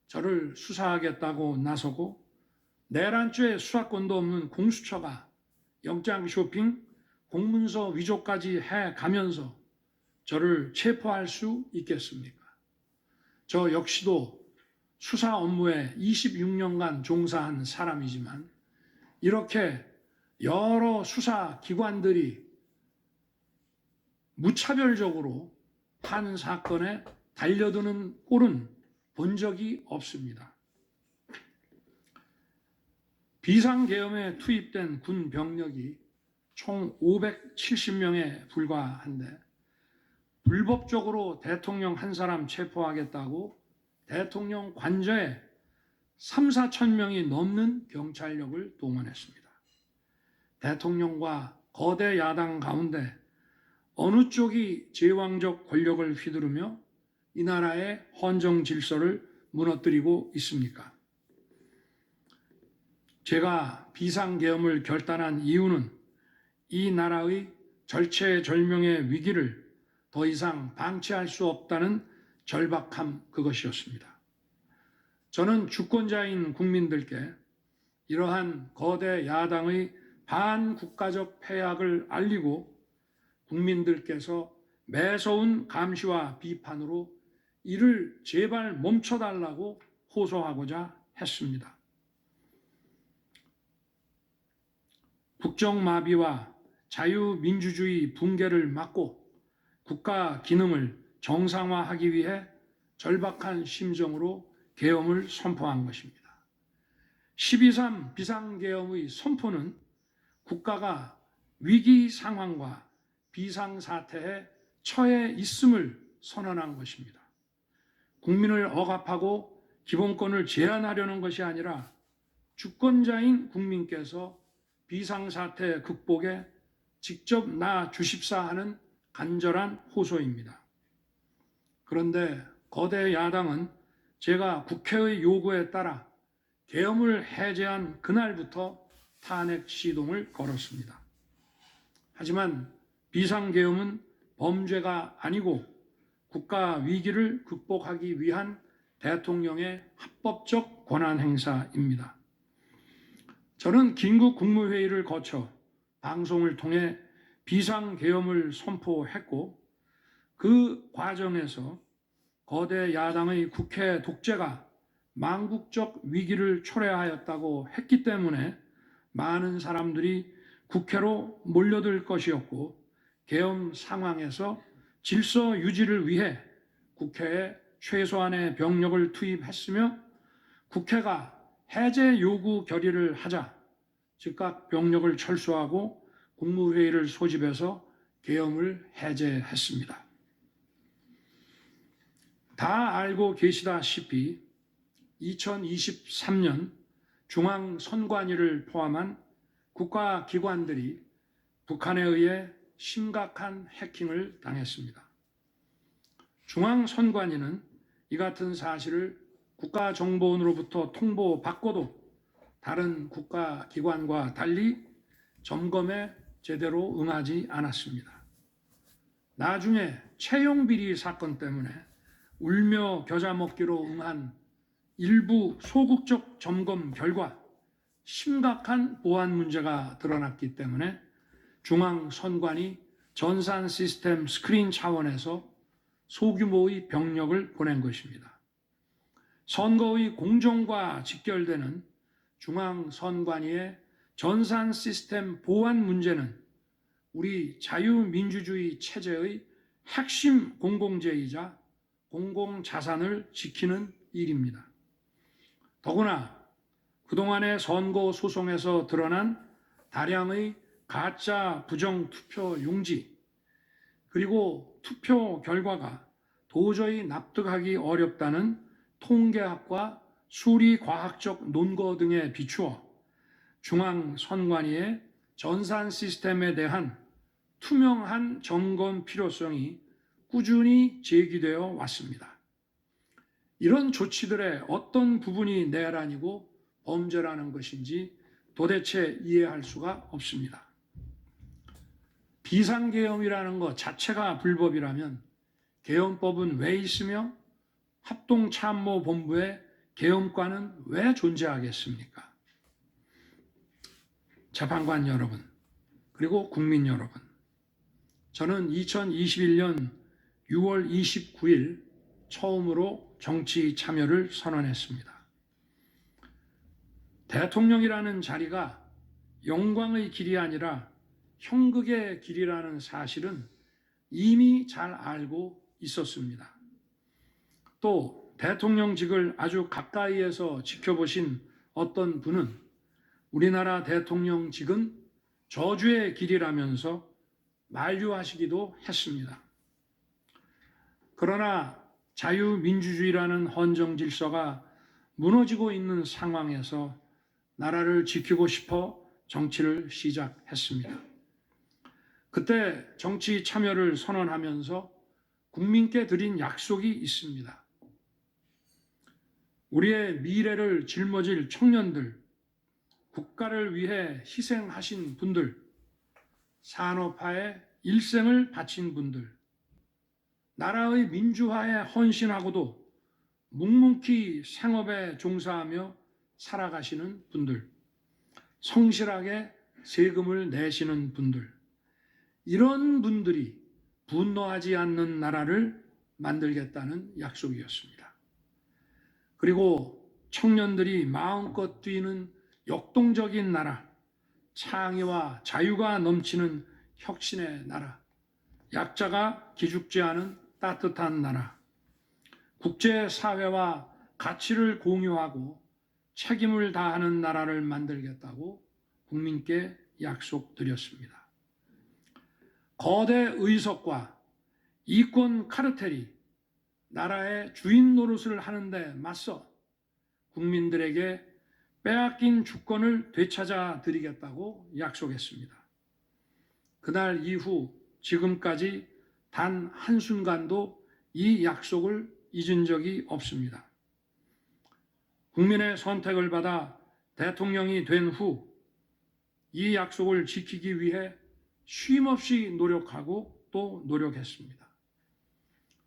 저를 수사하겠다고 나서고 내란죄 수사권도 없는 공수처가 영장 쇼핑, 공문서 위조까지 해가면서 저를 체포할 수 있겠습니까? 저 역시도 수사 업무에 26년간 종사한 사람이지만 이렇게 여러 수사 기관들이 무차별적으로 한 사건에 달려드는 꼴은 본 적이 없습니다. 비상계엄에 투입된 군 병력이 총 570명에 불과한데 불법적으로 대통령 한 사람 체포하겠다고 대통령 관저에 3, 4천 명이 넘는 경찰력을 동원했습니다. 대통령과 거대 야당 가운데 어느 쪽이 제왕적 권력을 휘두르며 이 나라의 헌정 질서를 무너뜨리고 있습니까? 제가 비상계엄을 결단한 이유는 이 나라의 절체절명의 위기를 더 이상 방치할 수 없다는 절박함 그것이었습니다. 저는 주권자인 국민들께 이러한 거대 야당의 반국가적 패악을 알리고 국민들께서 매서운 감시와 비판으로 이를 제발 멈춰달라고 호소하고자 했습니다. 국정마비와 자유민주주의 붕괴를 막고 국가 기능을 정상화하기 위해 절박한 심정으로 계엄을 선포한 것입니다. 12.3 비상계엄의 선포는 국가가 위기 상황과 비상사태에 처해 있음을 선언한 것입니다. 국민을 억압하고 기본권을 제한하려는 것이 아니라 주권자인 국민께서 비상사태 극복에 직접 나아 주십사 하는 간절한 호소입니다. 그런데 거대 야당은 제가 국회의 요구에 따라 계엄을 해제한 그날부터 탄핵 시동을 걸었습니다. 하지만 비상계엄은 범죄가 아니고 국가 위기를 극복하기 위한 대통령의 합법적 권한 행사입니다. 저는 긴급 국무회의를 거쳐 방송을 통해 비상계엄을 선포했고 그 과정에서 거대 야당의 국회 독재가 망국적 위기를 초래하였다고 했기 때문에 많은 사람들이 국회로 몰려들 것이었고 계엄 상황에서 질서 유지를 위해 국회에 최소한의 병력을 투입했으며 국회가 해제 요구 결의를 하자 즉각 병력을 철수하고 국무회의를 소집해서 계엄을 해제했습니다. 다 알고 계시다시피 2023년 중앙선관위를 포함한 국가기관들이 북한에 의해 심각한 해킹을 당했습니다. 중앙선관위는 이 같은 사실을 국가정보원으로부터 통보받고도 다른 국가기관과 달리 점검에 제대로 응하지 않았습니다. 나중에 채용비리 사건 때문에 울며 겨자 먹기로 응한 일부 소극적 점검 결과 심각한 보안 문제가 드러났기 때문에 중앙선관위 전산 시스템 스크린 차원에서 소규모의 병력을 보낸 것입니다. 선거의 공정과 직결되는 중앙선관위의 전산 시스템 보안 문제는 우리 자유민주주의 체제의 핵심 공공재이자 공공자산을 지키는 일입니다. 더구나 그동안의 선거 소송에서 드러난 다량의 가짜 부정 투표 용지 그리고 투표 결과가 도저히 납득하기 어렵다는 통계학과 수리과학적 논거 등에 비추어 중앙선관위의 전산 시스템에 대한 투명한 점검 필요성이 꾸준히 제기되어 왔습니다. 이런 조치들의 어떤 부분이 내란이고 범죄라는 것인지 도대체 이해할 수가 없습니다. 비상계엄이라는 것 자체가 불법이라면 계엄법은 왜 있으며 합동참모본부의 계엄관은 왜 존재하겠습니까? 재판관 여러분, 그리고 국민 여러분, 저는 2021년 6월 29일 처음으로 정치 참여를 선언했습니다. 대통령이라는 자리가 영광의 길이 아니라 형극의 길이라는 사실은 이미 잘 알고 있었습니다. 또 대통령직을 아주 가까이에서 지켜보신 어떤 분은 우리나라 대통령직은 저주의 길이라면서 만류하시기도 했습니다. 그러나 자유민주주의라는 헌정 질서가 무너지고 있는 상황에서 나라를 지키고 싶어 정치를 시작했습니다. 그때 정치 참여를 선언하면서 국민께 드린 약속이 있습니다. 우리의 미래를 짊어질 청년들, 국가를 위해 희생하신 분들, 산업화에 일생을 바친 분들, 나라의 민주화에 헌신하고도 묵묵히 생업에 종사하며 살아가시는 분들, 성실하게 세금을 내시는 분들, 이런 분들이 분노하지 않는 나라를 만들겠다는 약속이었습니다. 그리고 청년들이 마음껏 뛰는 역동적인 나라, 창의와 자유가 넘치는 혁신의 나라, 약자가 기죽지 않은 따뜻한 나라, 국제사회와 가치를 공유하고 책임을 다하는 나라를 만들겠다고 국민께 약속드렸습니다. 거대 의석과 이권 카르텔이 나라의 주인 노릇을 하는데 맞서 국민들에게 빼앗긴 주권을 되찾아 드리겠다고 약속했습니다. 그날 이후 지금까지 단 한순간도 이 약속을 잊은 적이 없습니다. 국민의 선택을 받아 대통령이 된 후 이 약속을 지키기 위해 쉼없이 노력하고 또 노력했습니다.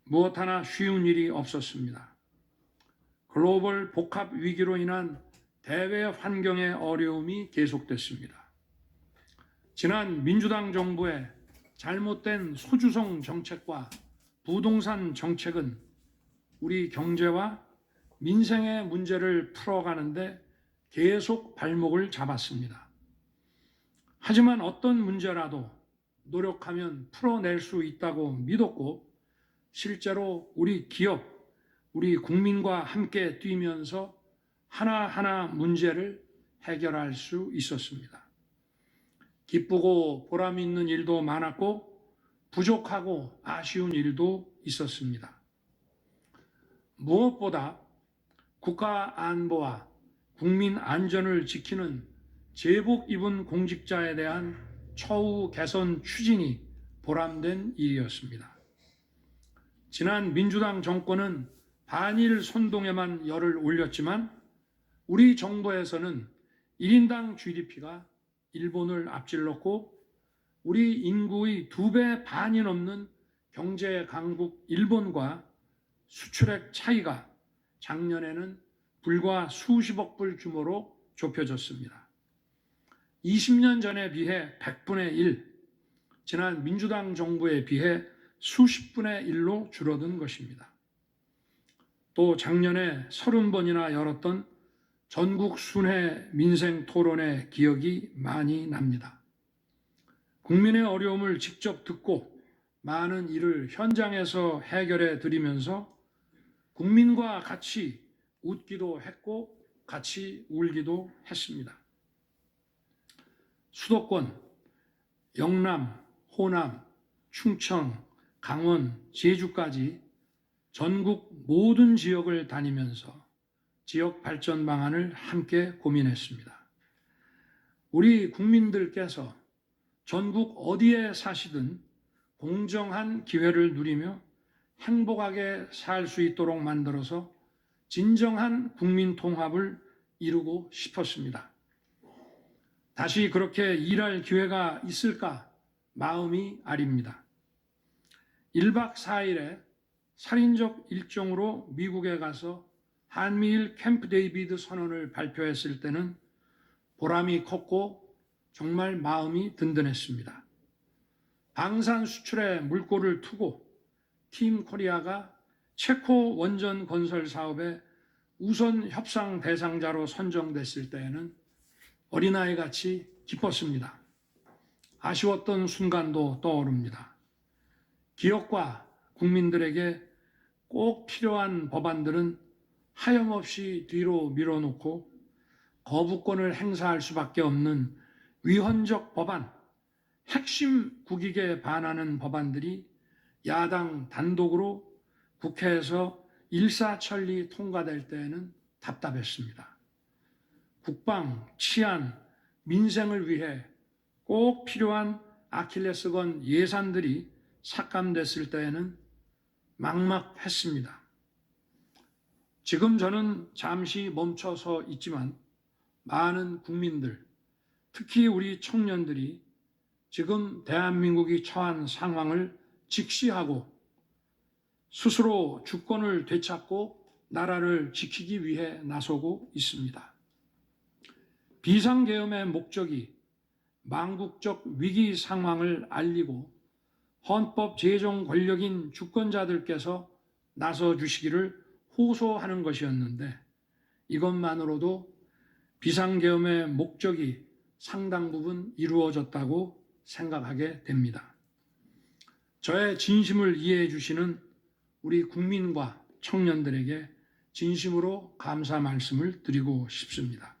무엇 하나 쉬운 일이 없었습니다. 글로벌 복합 위기로 인한 대외 환경의 어려움이 계속됐습니다. 지난 민주당 정부의 잘못된 소주성 정책과 부동산 정책은 우리 경제와 민생의 문제를 풀어가는데 계속 발목을 잡았습니다. 하지만 어떤 문제라도 노력하면 풀어낼 수 있다고 믿었고 실제로 우리 기업, 우리 국민과 함께 뛰면서 하나하나 문제를 해결할 수 있었습니다. 기쁘고 보람 있는 일도 많았고 부족하고 아쉬운 일도 있었습니다. 무엇보다 국가 안보와 국민 안전을 지키는 제복 입은 공직자에 대한 처우 개선 추진이 보람된 일이었습니다. 지난 민주당 정권은 반일 선동에만 열을 올렸지만 우리 정부에서는 1인당 GDP가 일본을 앞질렀고 우리 인구의 2배 반이 넘는 경제 강국 일본과 수출액 차이가 작년에는 불과 수십억 불 규모로 좁혀졌습니다. 20년 전에 비해 100분의 1, 지난 민주당 정부에 비해 수십분의 1로 줄어든 것입니다. 또 작년에 30번이나 열었던 전국 순회 민생 토론회 기억이 많이 납니다. 국민의 어려움을 직접 듣고 많은 일을 현장에서 해결해 드리면서 국민과 같이 웃기도 했고 같이 울기도 했습니다. 수도권, 영남, 호남, 충청, 강원, 제주까지 전국 모든 지역을 다니면서 지역 발전 방안을 함께 고민했습니다. 우리 국민들께서 전국 어디에 사시든 공정한 기회를 누리며 행복하게 살 수 있도록 만들어서 진정한 국민 통합을 이루고 싶었습니다. 다시 그렇게 일할 기회가 있을까 마음이 아립니다. 1박 4일의 살인적 일정으로 미국에 가서 한미일 캠프 데이비드 선언을 발표했을 때는 보람이 컸고 정말 마음이 든든했습니다. 방산 수출에 물꼬를 트고 팀 코리아가 체코 원전 건설 사업의 우선 협상 대상자로 선정됐을 때에는 어린아이같이 기뻤습니다. 아쉬웠던 순간도 떠오릅니다. 기업과 국민들에게 꼭 필요한 법안들은 하염없이 뒤로 밀어놓고 거부권을 행사할 수밖에 없는 위헌적 법안, 핵심 국익에 반하는 법안들이 야당 단독으로 국회에서 일사천리 통과될 때에는 답답했습니다. 국방, 치안, 민생을 위해 꼭 필요한 아킬레스건 예산들이 삭감됐을 때에는 막막했습니다. 지금 저는 잠시 멈춰서 있지만 많은 국민들, 특히 우리 청년들이 지금 대한민국이 처한 상황을 직시하고 스스로 주권을 되찾고 나라를 지키기 위해 나서고 있습니다. 비상계엄의 목적이 망국적 위기 상황을 알리고 헌법 제정 권력인 주권자들께서 나서 주시기를 호소하는 것이었는데 이것만으로도 비상계엄의 목적이 상당 부분 이루어졌다고 생각하게 됩니다. 저의 진심을 이해해 주시는 우리 국민과 청년들에게 진심으로 감사 말씀을 드리고 싶습니다.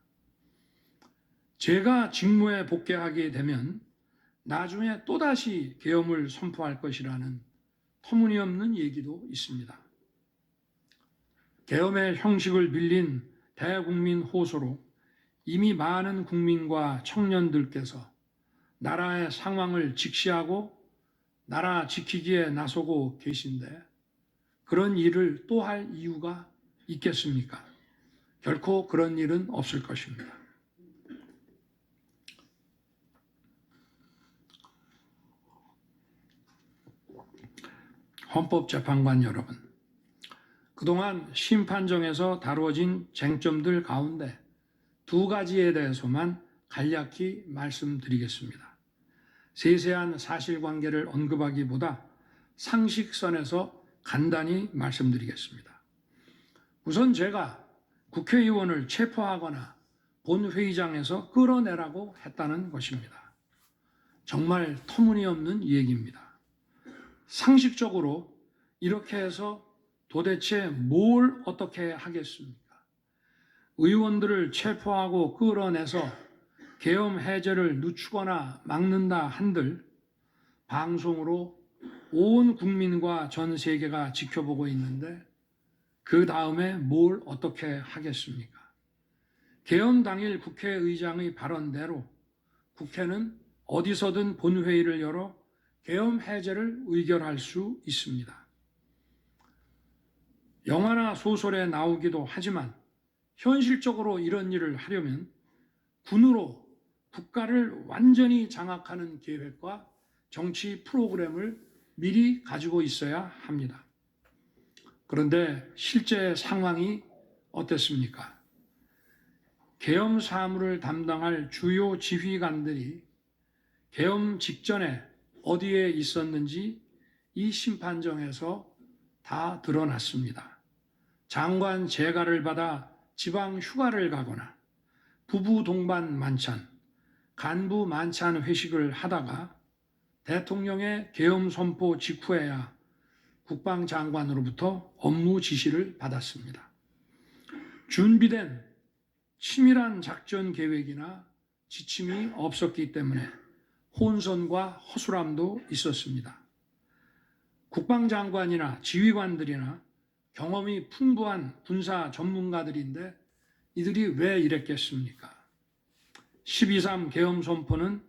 제가 직무에 복귀하게 되면 나중에 또다시 계엄을 선포할 것이라는 터무니없는 얘기도 있습니다. 계엄의 형식을 빌린 대국민 호소로 이미 많은 국민과 청년들께서 나라의 상황을 직시하고 나라 지키기에 나서고 계신데 그런 일을 또 할 이유가 있겠습니까? 결코 그런 일은 없을 것입니다. 헌법재판관 여러분, 그동안 심판정에서 다루어진 쟁점들 가운데 두 가지에 대해서만 간략히 말씀드리겠습니다. 세세한 사실관계를 언급하기보다 상식선에서 간단히 말씀드리겠습니다. 우선 제가 국회의원을 체포하거나 본회의장에서 끌어내라고 했다는 것입니다. 정말 터무니없는 얘기입니다. 상식적으로 이렇게 해서 도대체 뭘 어떻게 하겠습니까? 의원들을 체포하고 끌어내서 계엄 해제를 늦추거나 막는다 한들 방송으로 온 국민과 전 세계가 지켜보고 있는데 그 다음에 뭘 어떻게 하겠습니까? 계엄 당일 국회의장의 발언대로 국회는 어디서든 본회의를 열어 계엄 해제를 의결할 수 있습니다. 영화나 소설에 나오기도 하지만 현실적으로 이런 일을 하려면 군으로 국가를 완전히 장악하는 계획과 정치 프로그램을 미리 가지고 있어야 합니다. 그런데 실제 상황이 어땠습니까? 계엄 사무를 담당할 주요 지휘관들이 계엄 직전에 어디에 있었는지 이 심판정에서 다 드러났습니다. 장관 재가를 받아 지방 휴가를 가거나 부부 동반 만찬, 간부 만찬 회식을 하다가 대통령의 계엄 선포 직후에야 국방장관으로부터 업무 지시를 받았습니다. 준비된 치밀한 작전 계획이나 지침이 없었기 때문에 혼선과 허술함도 있었습니다. 국방장관이나 지휘관들이나 경험이 풍부한 군사 전문가들인데 이들이 왜 이랬겠습니까? 12.3 계엄 선포는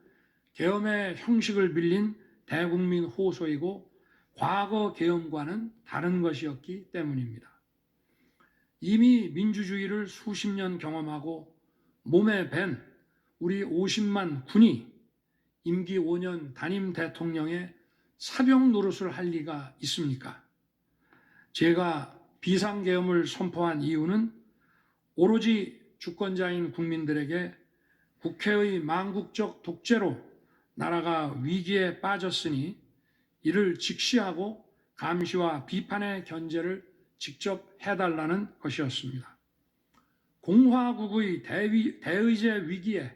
계엄의 형식을 빌린 대국민 호소이고 과거 계엄과는 다른 것이었기 때문입니다. 이미 민주주의를 수십 년 경험하고 몸에 밴 우리 50만 군이 임기 5년 단임 대통령의 사병 노릇을 할 리가 있습니까? 제가 비상계엄을 선포한 이유는 오로지 주권자인 국민들에게 국회의 망국적 독재로 나라가 위기에 빠졌으니 이를 직시하고 감시와 비판의 견제를 직접 해달라는 것이었습니다. 공화국의 대의제 위기에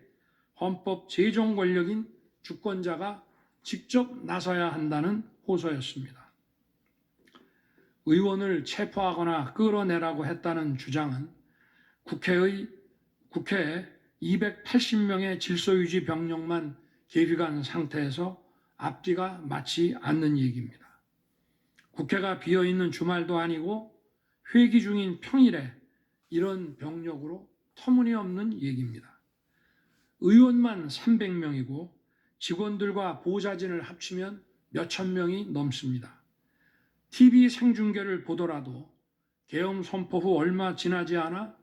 헌법 제정 권력인 주권자가 직접 나서야 한다는 호소였습니다. 의원을 체포하거나 끌어내라고 했다는 주장은 국회에 280명의 질서유지 병력만 계비간 상태에서 앞뒤가 맞지 않는 얘기입니다. 국회가 비어있는 주말도 아니고 회기 중인 평일에 이런 병력으로 터무니없는 얘기입니다. 의원만 300명이고 직원들과 보좌진을 합치면 몇천 명이 넘습니다. TV 생중계를 보더라도 계엄 선포 후 얼마 지나지 않아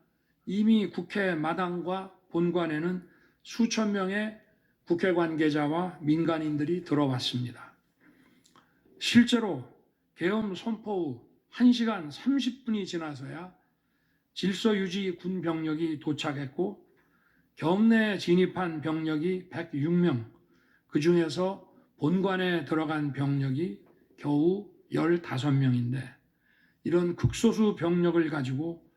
이미 국회 마당과 본관에는 수천 명의 국회 관계자와 민간인들이 들어왔습니다. 실제로 계엄 선포 후 1시간 30분이 지나서야 질서유지 군 병력이 도착했고 경내에 진입한 병력이 106명, 그 중에서 본관에 들어간 병력이 겨우 15명인데 이런 극소수 병력을 가지고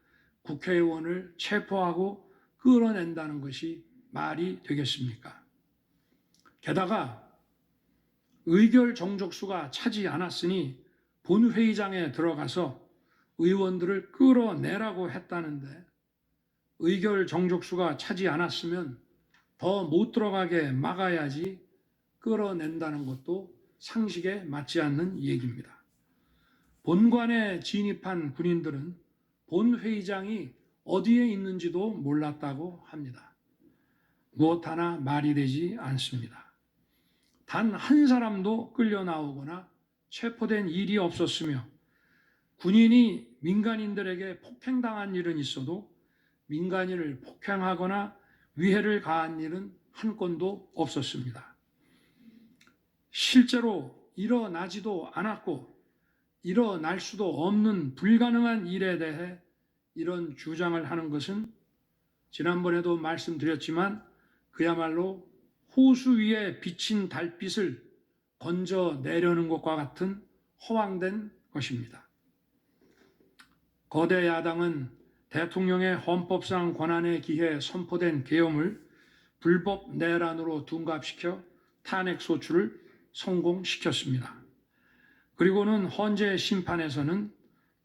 국회의원을 체포하고 끌어낸다는 것이 말이 되겠습니까? 게다가 의결 정족수가 차지 않았으니 본회의장에 들어가서 의원들을 끌어내라고 했다는데 의결 정족수가 차지 않았으면 더 못 들어가게 막아야지 끌어낸다는 것도 상식에 맞지 않는 얘기입니다. 본관에 진입한 군인들은 본회의장이 어디에 있는지도 몰랐다고 합니다. 무엇 하나 말이 되지 않습니다. 단 한 사람도 끌려 나오거나 체포된 일이 없었으며 군인이 민간인들에게 폭행당한 일은 있어도 민간인을 폭행하거나 위해를 가한 일은 한 건도 없었습니다. 실제로 일어나지도 않았고 일어날 수도 없는 불가능한 일에 대해 이런 주장을 하는 것은 지난번에도 말씀드렸지만 그야말로 호수 위에 비친 달빛을 건져내려는 것과 같은 허황된 것입니다. 거대 야당은 대통령의 헌법상 권한에 기해 선포된 계엄을 불법 내란으로 둔갑시켜 탄핵 소추를 성공시켰습니다. 그리고는 헌재 심판에서는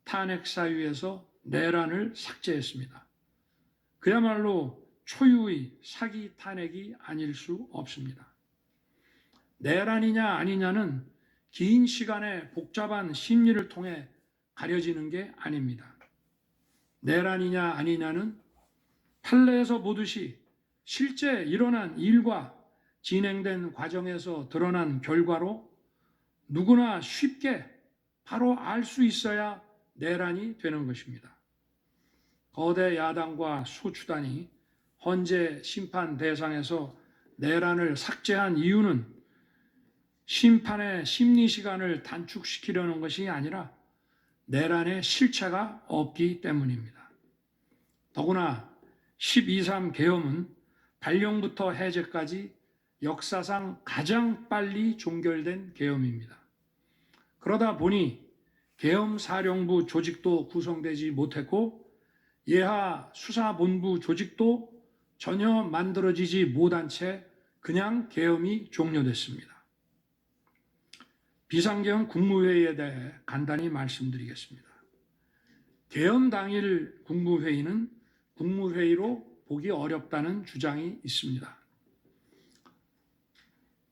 탄핵 사유에서 내란을 삭제했습니다. 그야말로 초유의 사기 탄핵이 아닐 수 없습니다. 내란이냐 아니냐는 긴 시간의 복잡한 심리를 통해 가려지는 게 아닙니다. 내란이냐 아니냐는 판례에서 보듯이 실제 일어난 일과 진행된 과정에서 드러난 결과로 누구나 쉽게 바로 알 수 있어야 내란이 되는 것입니다. 거대 야당과 소추단이 헌재 심판 대상에서 내란을 삭제한 이유는 심판의 심리 시간을 단축시키려는 것이 아니라 내란의 실체가 없기 때문입니다. 더구나 12.3 계엄은 발령부터 해제까지 역사상 가장 빨리 종결된 계엄입니다. 그러다 보니 계엄사령부 조직도 구성되지 못했고 예하 수사본부 조직도 전혀 만들어지지 못한 채 그냥 계엄이 종료됐습니다. 비상계엄 국무회의에 대해 간단히 말씀드리겠습니다. 계엄 당일 국무회의는 국무회의로 보기 어렵다는 주장이 있습니다.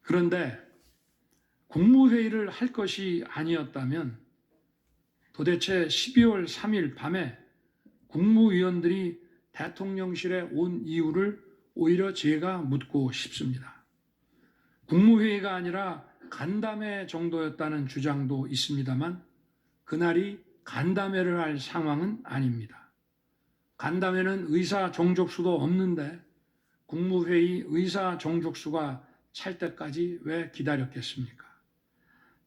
그런데 국무회의를 할 것이 아니었다면 도대체 12월 3일 밤에 국무위원들이 대통령실에 온 이유를 오히려 제가 묻고 싶습니다. 국무회의가 아니라 간담회 정도였다는 주장도 있습니다만 그날이 간담회를 할 상황은 아닙니다. 간담회는 의사 정족수도 없는데 국무회의 의사 정족수가 찰 때까지 왜 기다렸겠습니까?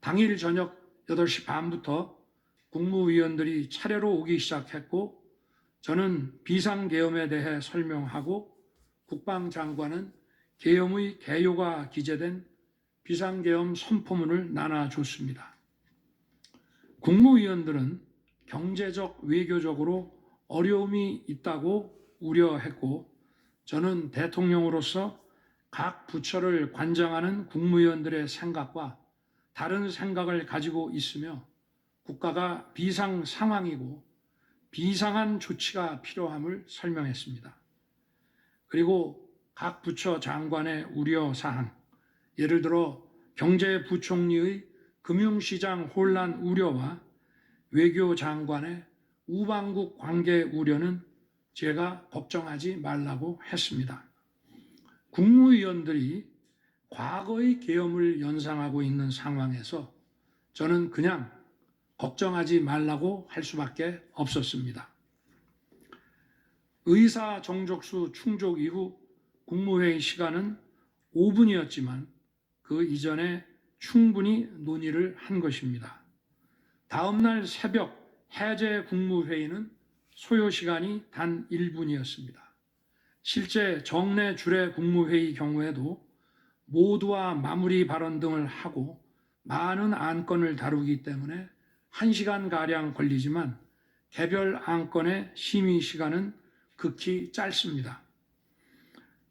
당일 저녁 8시 반부터 국무위원들이 차례로 오기 시작했고 저는 비상계엄에 대해 설명하고 국방장관은 계엄의 개요가 기재된 비상계엄 선포문을 나눠줬습니다. 국무위원들은 경제적, 외교적으로 어려움이 있다고 우려했고 저는 대통령으로서 각 부처를 관장하는 국무위원들의 생각과 다른 생각을 가지고 있으며 국가가 비상 상황이고 비상한 조치가 필요함을 설명했습니다. 그리고 각 부처 장관의 우려사항, 예를 들어 경제부총리의 금융시장 혼란 우려와 외교장관의 우방국 관계 우려는 제가 걱정하지 말라고 했습니다. 국무위원들이 과거의 계엄을 연상하고 있는 상황에서 저는 그냥 걱정하지 말라고 할 수밖에 없었습니다. 의사 정족수 충족 이후 국무회의 시간은 5분이었지만 그 이전에 충분히 논의를 한 것입니다. 다음 날 새벽 해제 국무회의는 소요 시간이 단 1분이었습니다. 실제 정례 주례 국무회의 경우에도 모두와 마무리 발언 등을 하고 많은 안건을 다루기 때문에 1시간가량 걸리지만 개별 안건의 심의 시간은 극히 짧습니다.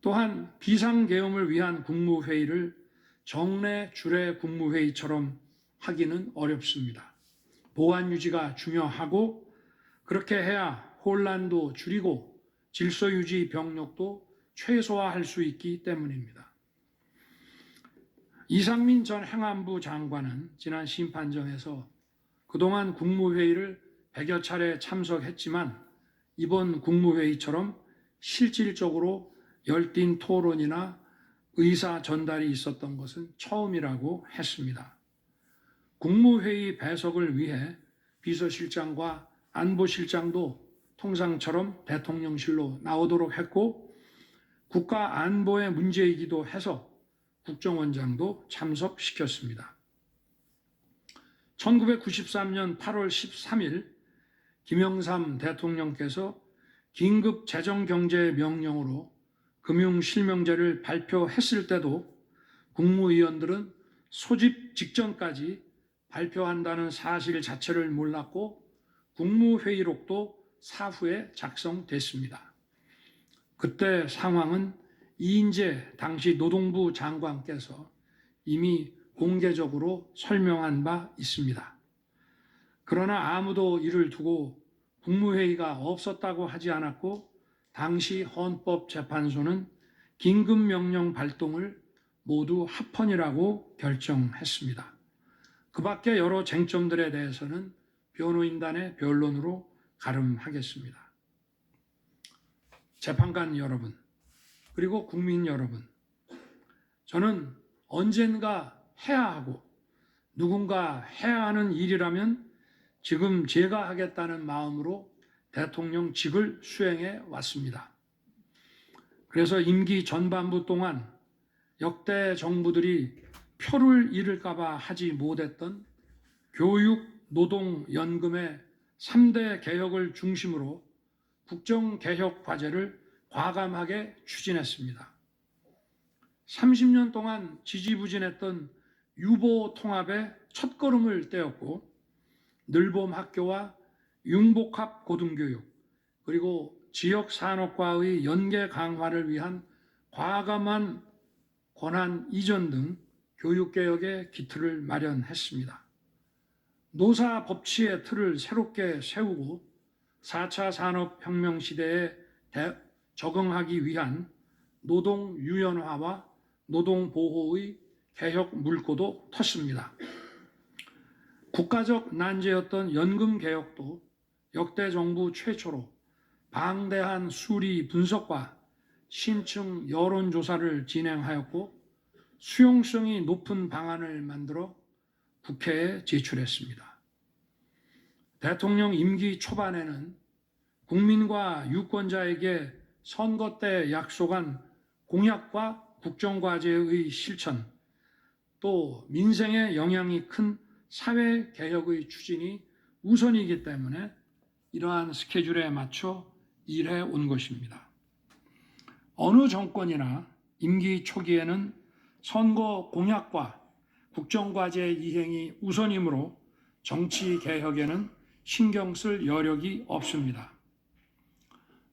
또한 비상계엄을 위한 국무회의를 정례 주례 국무회의처럼 하기는 어렵습니다. 보안 유지가 중요하고 그렇게 해야 혼란도 줄이고 질서 유지 병력도 최소화할 수 있기 때문입니다. 이상민 전 행안부 장관은 지난 심판정에서 그동안 국무회의를 100여 차례 참석했지만 이번 국무회의처럼 실질적으로 열띤 토론이나 의사 전달이 있었던 것은 처음이라고 했습니다. 국무회의 배석을 위해 비서실장과 안보실장도 통상처럼 대통령실로 나오도록 했고 국가 안보의 문제이기도 해서 국정원장도 참석시켰습니다. 1993년 8월 13일 김영삼 대통령께서 긴급 재정경제명령으로 금융실명제를 발표했을 때도 국무위원들은 소집 직전까지 발표한다는 사실 자체를 몰랐고 국무회의록도 사후에 작성됐습니다. 그때 상황은 이인재 당시 노동부 장관께서 이미 공개적으로 설명한 바 있습니다. 그러나 아무도 이를 두고 국무회의가 없었다고 하지 않았고 당시 헌법재판소는 긴급명령 발동을 모두 합헌이라고 결정했습니다. 그 밖에 여러 쟁점들에 대해서는 변호인단의 변론으로 가름하겠습니다. 재판관 여러분, 그리고 국민 여러분, 저는 언젠가 해야 하고 누군가 해야 하는 일이라면 지금 제가 하겠다는 마음으로 대통령직을 수행해 왔습니다. 그래서 임기 전반부 동안 역대 정부들이 표를 잃을까 봐 하지 못했던 교육, 노동, 연금의 3대 개혁을 중심으로 국정개혁 과제를 과감하게 추진했습니다. 30년 동안 지지부진했던 유보 통합의 첫걸음을 떼었고 늘봄 학교와 융복합 고등교육 그리고 지역 산업과의 연계 강화를 위한 과감한 권한 이전 등 교육개혁의 기틀을 마련했습니다. 노사 법치의 틀을 새롭게 세우고 4차 산업혁명 시대에 적응하기 위한 노동 유연화와 노동 보호의 개혁 물꼬도 텄습니다. 국가적 난제였던 연금 개혁도 역대 정부 최초로 방대한 수리 분석과 신층 여론조사를 진행하였고 수용성이 높은 방안을 만들어 국회에 제출했습니다. 대통령 임기 초반에는 국민과 유권자에게 선거 때 약속한 공약과 국정과제의 실천, 또 민생에 영향이 큰 사회개혁의 추진이 우선이기 때문에 이러한 스케줄에 맞춰 일해 온 것입니다. 어느 정권이나 임기 초기에는 선거 공약과 국정과제 이행이 우선이므로 정치개혁에는 신경 쓸 여력이 없습니다.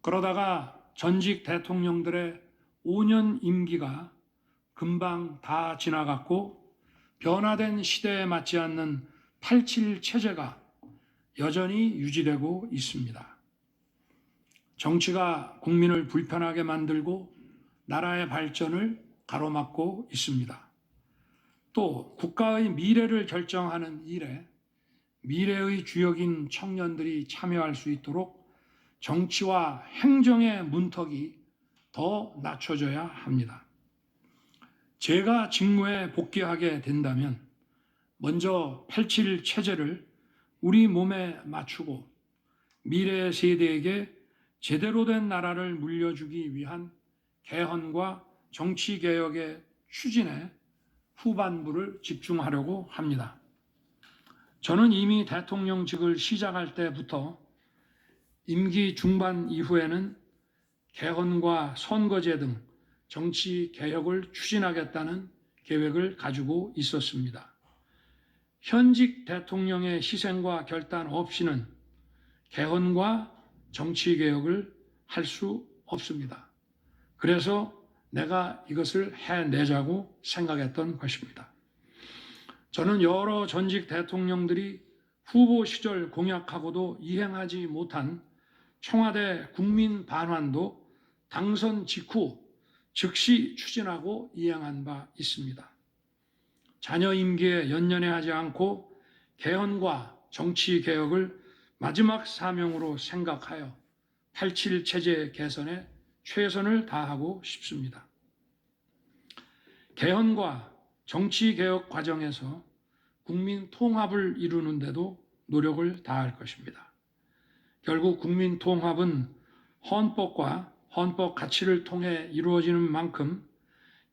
그러다가 전직 대통령들의 5년 임기가 금방 다 지나갔고 변화된 시대에 맞지 않는 87 체제가 여전히 유지되고 있습니다. 정치가 국민을 불편하게 만들고 나라의 발전을 가로막고 있습니다. 또 국가의 미래를 결정하는 일에 미래의 주역인 청년들이 참여할 수 있도록 정치와 행정의 문턱이 더 낮춰져야 합니다. 제가 직무에 복귀하게 된다면 먼저 87 체제를 우리 몸에 맞추고 미래 세대에게 제대로 된 나라를 물려주기 위한 개헌과 정치개혁의 추진에 후반부를 집중하려고 합니다. 저는 이미 대통령직을 시작할 때부터 임기 중반 이후에는 개헌과 선거제 등 정치 개혁을 추진하겠다는 계획을 가지고 있었습니다. 현직 대통령의 희생과 결단 없이는 개헌과 정치 개혁을 할 수 없습니다. 그래서 내가 이것을 해내자고 생각했던 것입니다. 저는 여러 전직 대통령들이 후보 시절 공약하고도 이행하지 못한 청와대 국민 반환도 당선 직후 즉시 추진하고 이행한 바 있습니다. 자녀 임기에 연연해하지 않고 개헌과 정치 개혁을 마지막 사명으로 생각하여 87 체제 개선에 최선을 다하고 싶습니다. 개헌과 정치 개혁 과정에서 국민 통합을 이루는 데도 노력을 다할 것입니다. 결국 국민 통합은 헌법과 헌법 가치를 통해 이루어지는 만큼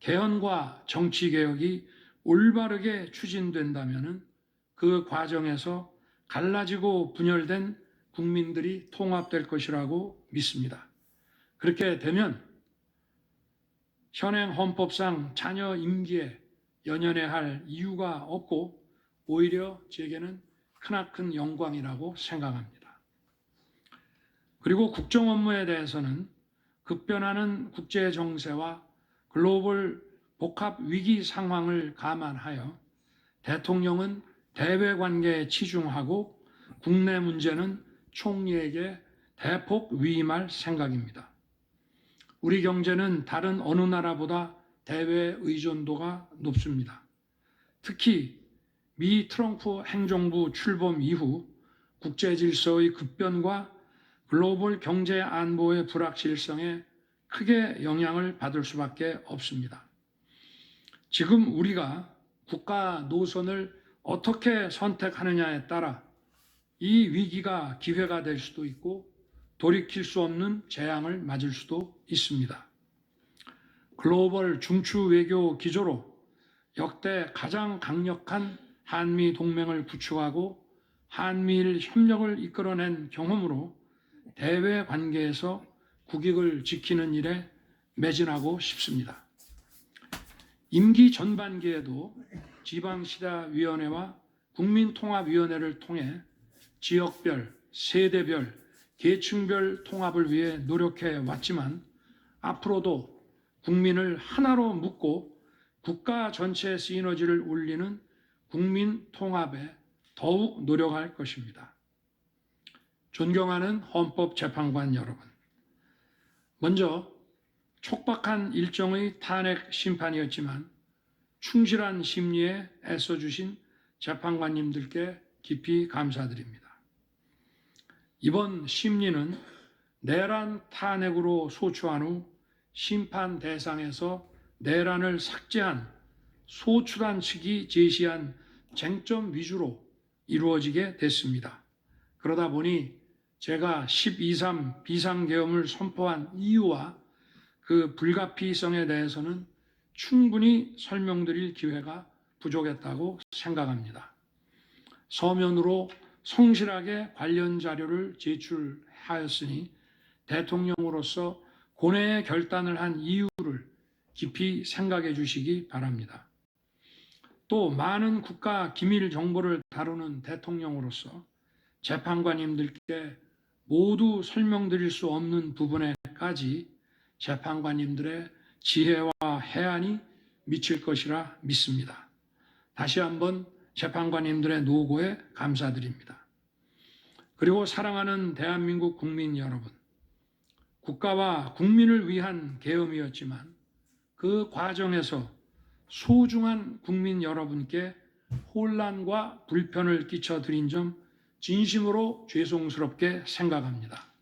개헌과 정치 개혁이 올바르게 추진된다면 그 과정에서 갈라지고 분열된 국민들이 통합될 것이라고 믿습니다. 그렇게 되면 현행 헌법상 자녀 임기에 연연해야 할 이유가 없고 오히려 제게는 크나큰 영광이라고 생각합니다. 그리고 국정 업무에 대해서는 급변하는 국제 정세와 글로벌 복합 위기 상황을 감안하여 대통령은 대외 관계에 치중하고 국내 문제는 총리에게 대폭 위임할 생각입니다. 우리 경제는 다른 어느 나라보다 대외 의존도가 높습니다. 특히 미 트럼프 행정부 출범 이후 국제 질서의 급변과 글로벌 경제 안보의 불확실성에 크게 영향을 받을 수밖에 없습니다. 지금 우리가 국가 노선을 어떻게 선택하느냐에 따라 이 위기가 기회가 될 수도 있고 돌이킬 수 없는 재앙을 맞을 수도 있습니다. 글로벌 중추 외교 기조로 역대 가장 강력한 한미 동맹을 구축하고 한미일 협력을 이끌어낸 경험으로 대외 관계에서 국익을 지키는 일에 매진하고 싶습니다. 임기 전반기에도 지방시다위원회와 국민통합위원회를 통해 지역별, 세대별, 계층별 통합을 위해 노력해 왔지만 앞으로도 국민을 하나로 묶고 국가 전체 시너지를 올리는 국민 통합에 더욱 노력할 것입니다. 존경하는 헌법재판관 여러분, 먼저 촉박한 일정의 탄핵 심판이었지만 충실한 심리에 애써주신 재판관님들께 깊이 감사드립니다. 이번 심리는 내란 탄핵으로 소추한 후 심판 대상에서 내란을 삭제한 소추단 측이 제시한 쟁점 위주로 이루어지게 됐습니다. 그러다 보니 제가 12.3 비상계엄을 선포한 이유와 그 불가피성에 대해서는 충분히 설명드릴 기회가 부족했다고 생각합니다. 서면으로 성실하게 관련 자료를 제출하였으니 대통령으로서 고뇌의 결단을 한 이유를 깊이 생각해 주시기 바랍니다. 또 많은 국가 기밀 정보를 다루는 대통령으로서 재판관님들께 모두 설명드릴 수 없는 부분에까지 재판관님들의 지혜와 해안이 미칠 것이라 믿습니다. 다시 한번 재판관님들의 노고에 감사드립니다. 그리고 사랑하는 대한민국 국민 여러분, 국가와 국민을 위한 계엄이었지만 그 과정에서 소중한 국민 여러분께 혼란과 불편을 끼쳐드린 점 진심으로 죄송스럽게 생각합니다.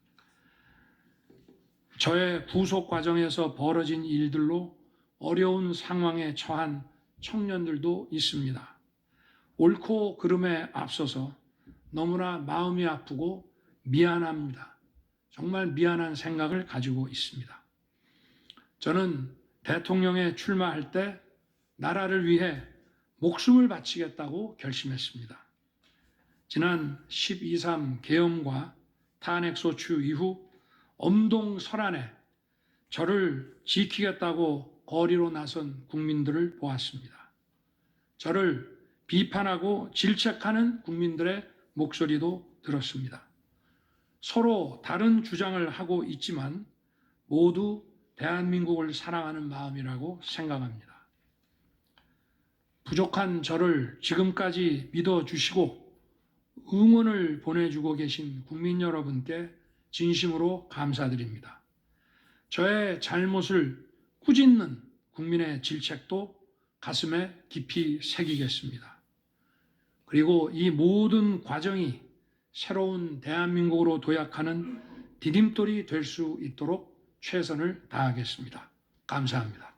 저의 구속 과정에서 벌어진 일들로 어려운 상황에 처한 청년들도 있습니다. 옳고 그름에 앞서서 너무나 마음이 아프고 미안합니다. 정말 미안한 생각을 가지고 있습니다. 저는 대통령에 출마할 때 나라를 위해 목숨을 바치겠다고 결심했습니다. 지난 12.3 계엄과 탄핵소추 이후 엄동설안에 저를 지키겠다고 거리로 나선 국민들을 보았습니다. 저를 비판하고 질책하는 국민들의 목소리도 들었습니다. 서로 다른 주장을 하고 있지만 모두 대한민국을 사랑하는 마음이라고 생각합니다. 부족한 저를 지금까지 믿어주시고 응원을 보내주고 계신 국민 여러분께 진심으로 감사드립니다. 저의 잘못을 꾸짖는 국민의 질책도 가슴에 깊이 새기겠습니다. 그리고 이 모든 과정이 새로운 대한민국으로 도약하는 디딤돌이 될 수 있도록 최선을 다하겠습니다. 감사합니다.